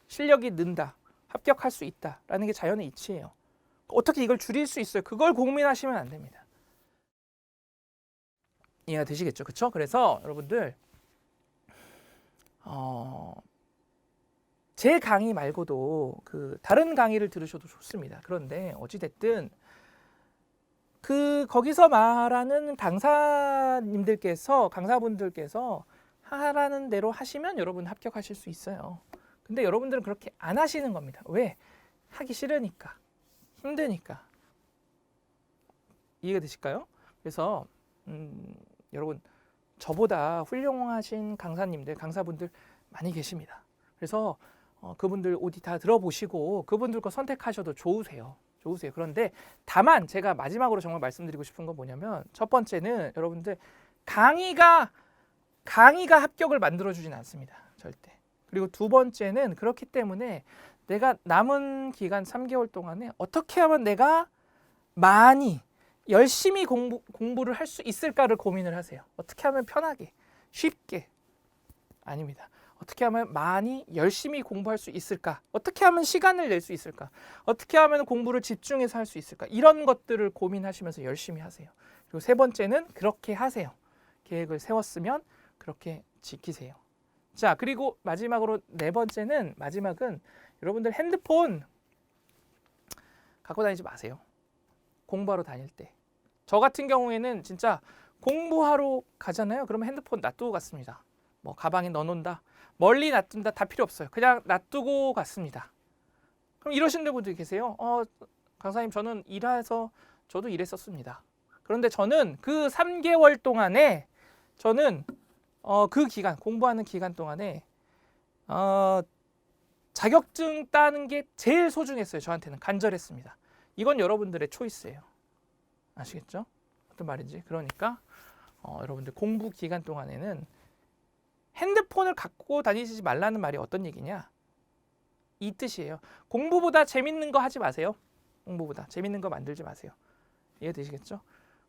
실력이 는다. 합격할 수 있다라는 게 자연의 이치예요. 어떻게 이걸 줄일 수 있어요? 그걸 고민하시면 안 됩니다. 이해가 되시겠죠? 그렇죠? 그래서 여러분들 제 강의 말고도 다른 강의를 들으셔도 좋습니다. 그런데 어찌됐든 거기서 말하는 강사분들께서 하라는 대로 하시면 여러분 합격하실 수 있어요. 근데 여러분들은 그렇게 안 하시는 겁니다. 왜? 하기 싫으니까, 힘드니까. 이해가 되실까요? 그래서 여러분 저보다 훌륭하신 강사분들 많이 계십니다. 그래서 그분들 어디 다 들어보시고 그분들 거 선택하셔도 좋으세요. 그런데 다만 제가 마지막으로 정말 말씀드리고 싶은 건 뭐냐면 첫 번째는 여러분들 강의가 합격을 만들어주진 않습니다. 절대. 그리고 두 번째는 그렇기 때문에 내가 남은 기간 3개월 동안에 어떻게 하면 내가 많이 열심히 공부를 할 수 있을까를 고민을 하세요. 어떻게 하면 편하게, 쉽게. 아닙니다. 어떻게 하면 많이 열심히 공부할 수 있을까? 어떻게 하면 시간을 낼 수 있을까? 어떻게 하면 공부를 집중해서 할 수 있을까? 이런 것들을 고민하시면서 열심히 하세요. 그리고 세 번째는 그렇게 하세요. 계획을 세웠으면 그렇게 지키세요. 자, 그리고 마지막은 여러분들 핸드폰 갖고 다니지 마세요. 공부하러 다닐 때. 저 같은 경우에는 진짜 공부하러 가잖아요. 그러면 핸드폰 놔두고 갔습니다. 뭐 가방에 넣어놓는다. 멀리 놔둔다. 다 필요 없어요. 그냥 놔두고 갔습니다. 그럼 이러시는 분들이 계세요. 강사님 저는 일해서 저도 일했었습니다. 그런데 저는 그 3개월 동안에 저는 그 기간 공부하는 기간 동안에 자격증 따는 게 제일 소중했어요. 저한테는 간절했습니다. 이건 여러분들의 초이스예요. 아시겠죠? 어떤 말인지. 그러니까 여러분들 공부 기간 동안에는 핸드폰을 갖고 다니지 말라는 말이 어떤 얘기냐? 이 뜻이에요. 공부보다 재밌는 거 하지 마세요. 공부보다 재밌는 거 만들지 마세요. 이해되시겠죠?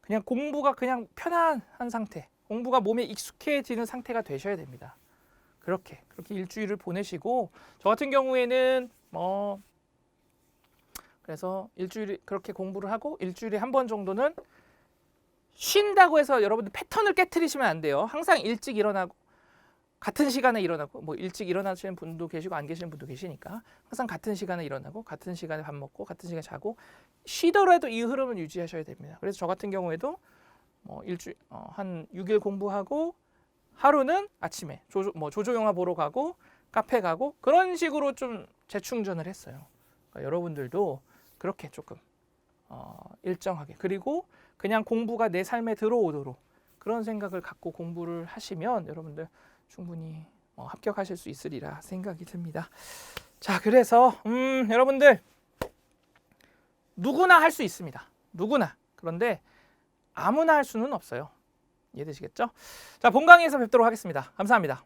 그냥 공부가 그냥 편안한 상태, 공부가 몸에 익숙해지는 상태가 되셔야 됩니다. 그렇게 일주일을 보내시고 저 같은 경우에는 그래서 일주일 그렇게 공부를 하고 일주일에 한 번 정도는 쉰다고 해서 여러분들 패턴을 깨트리시면 안 돼요. 항상 일찍 일어나고 같은 시간에 일어나고 뭐 일찍 일어나시는 분도 계시고 안 계시는 분도 계시니까 항상 같은 시간에 일어나고 같은 시간에 밥 먹고 같은 시간에 자고 쉬더라도 이 흐름을 유지하셔야 됩니다. 그래서 저 같은 경우에도 일주일 한 6일 공부하고 하루는 아침에 조조 영화 보러 가고 카페 가고 그런 식으로 좀 재충전을 했어요. 그러니까 여러분들도 그렇게 조금 일정하게 그리고 그냥 공부가 내 삶에 들어오도록 그런 생각을 갖고 공부를 하시면 여러분들 충분히 합격하실 수 있으리라 생각이 듭니다. 자, 그래서 여러분들 누구나 할 수 있습니다. 누구나. 그런데 아무나 할 수는 없어요. 이해되시겠죠? 자, 본강의에서 뵙도록 하겠습니다. 감사합니다.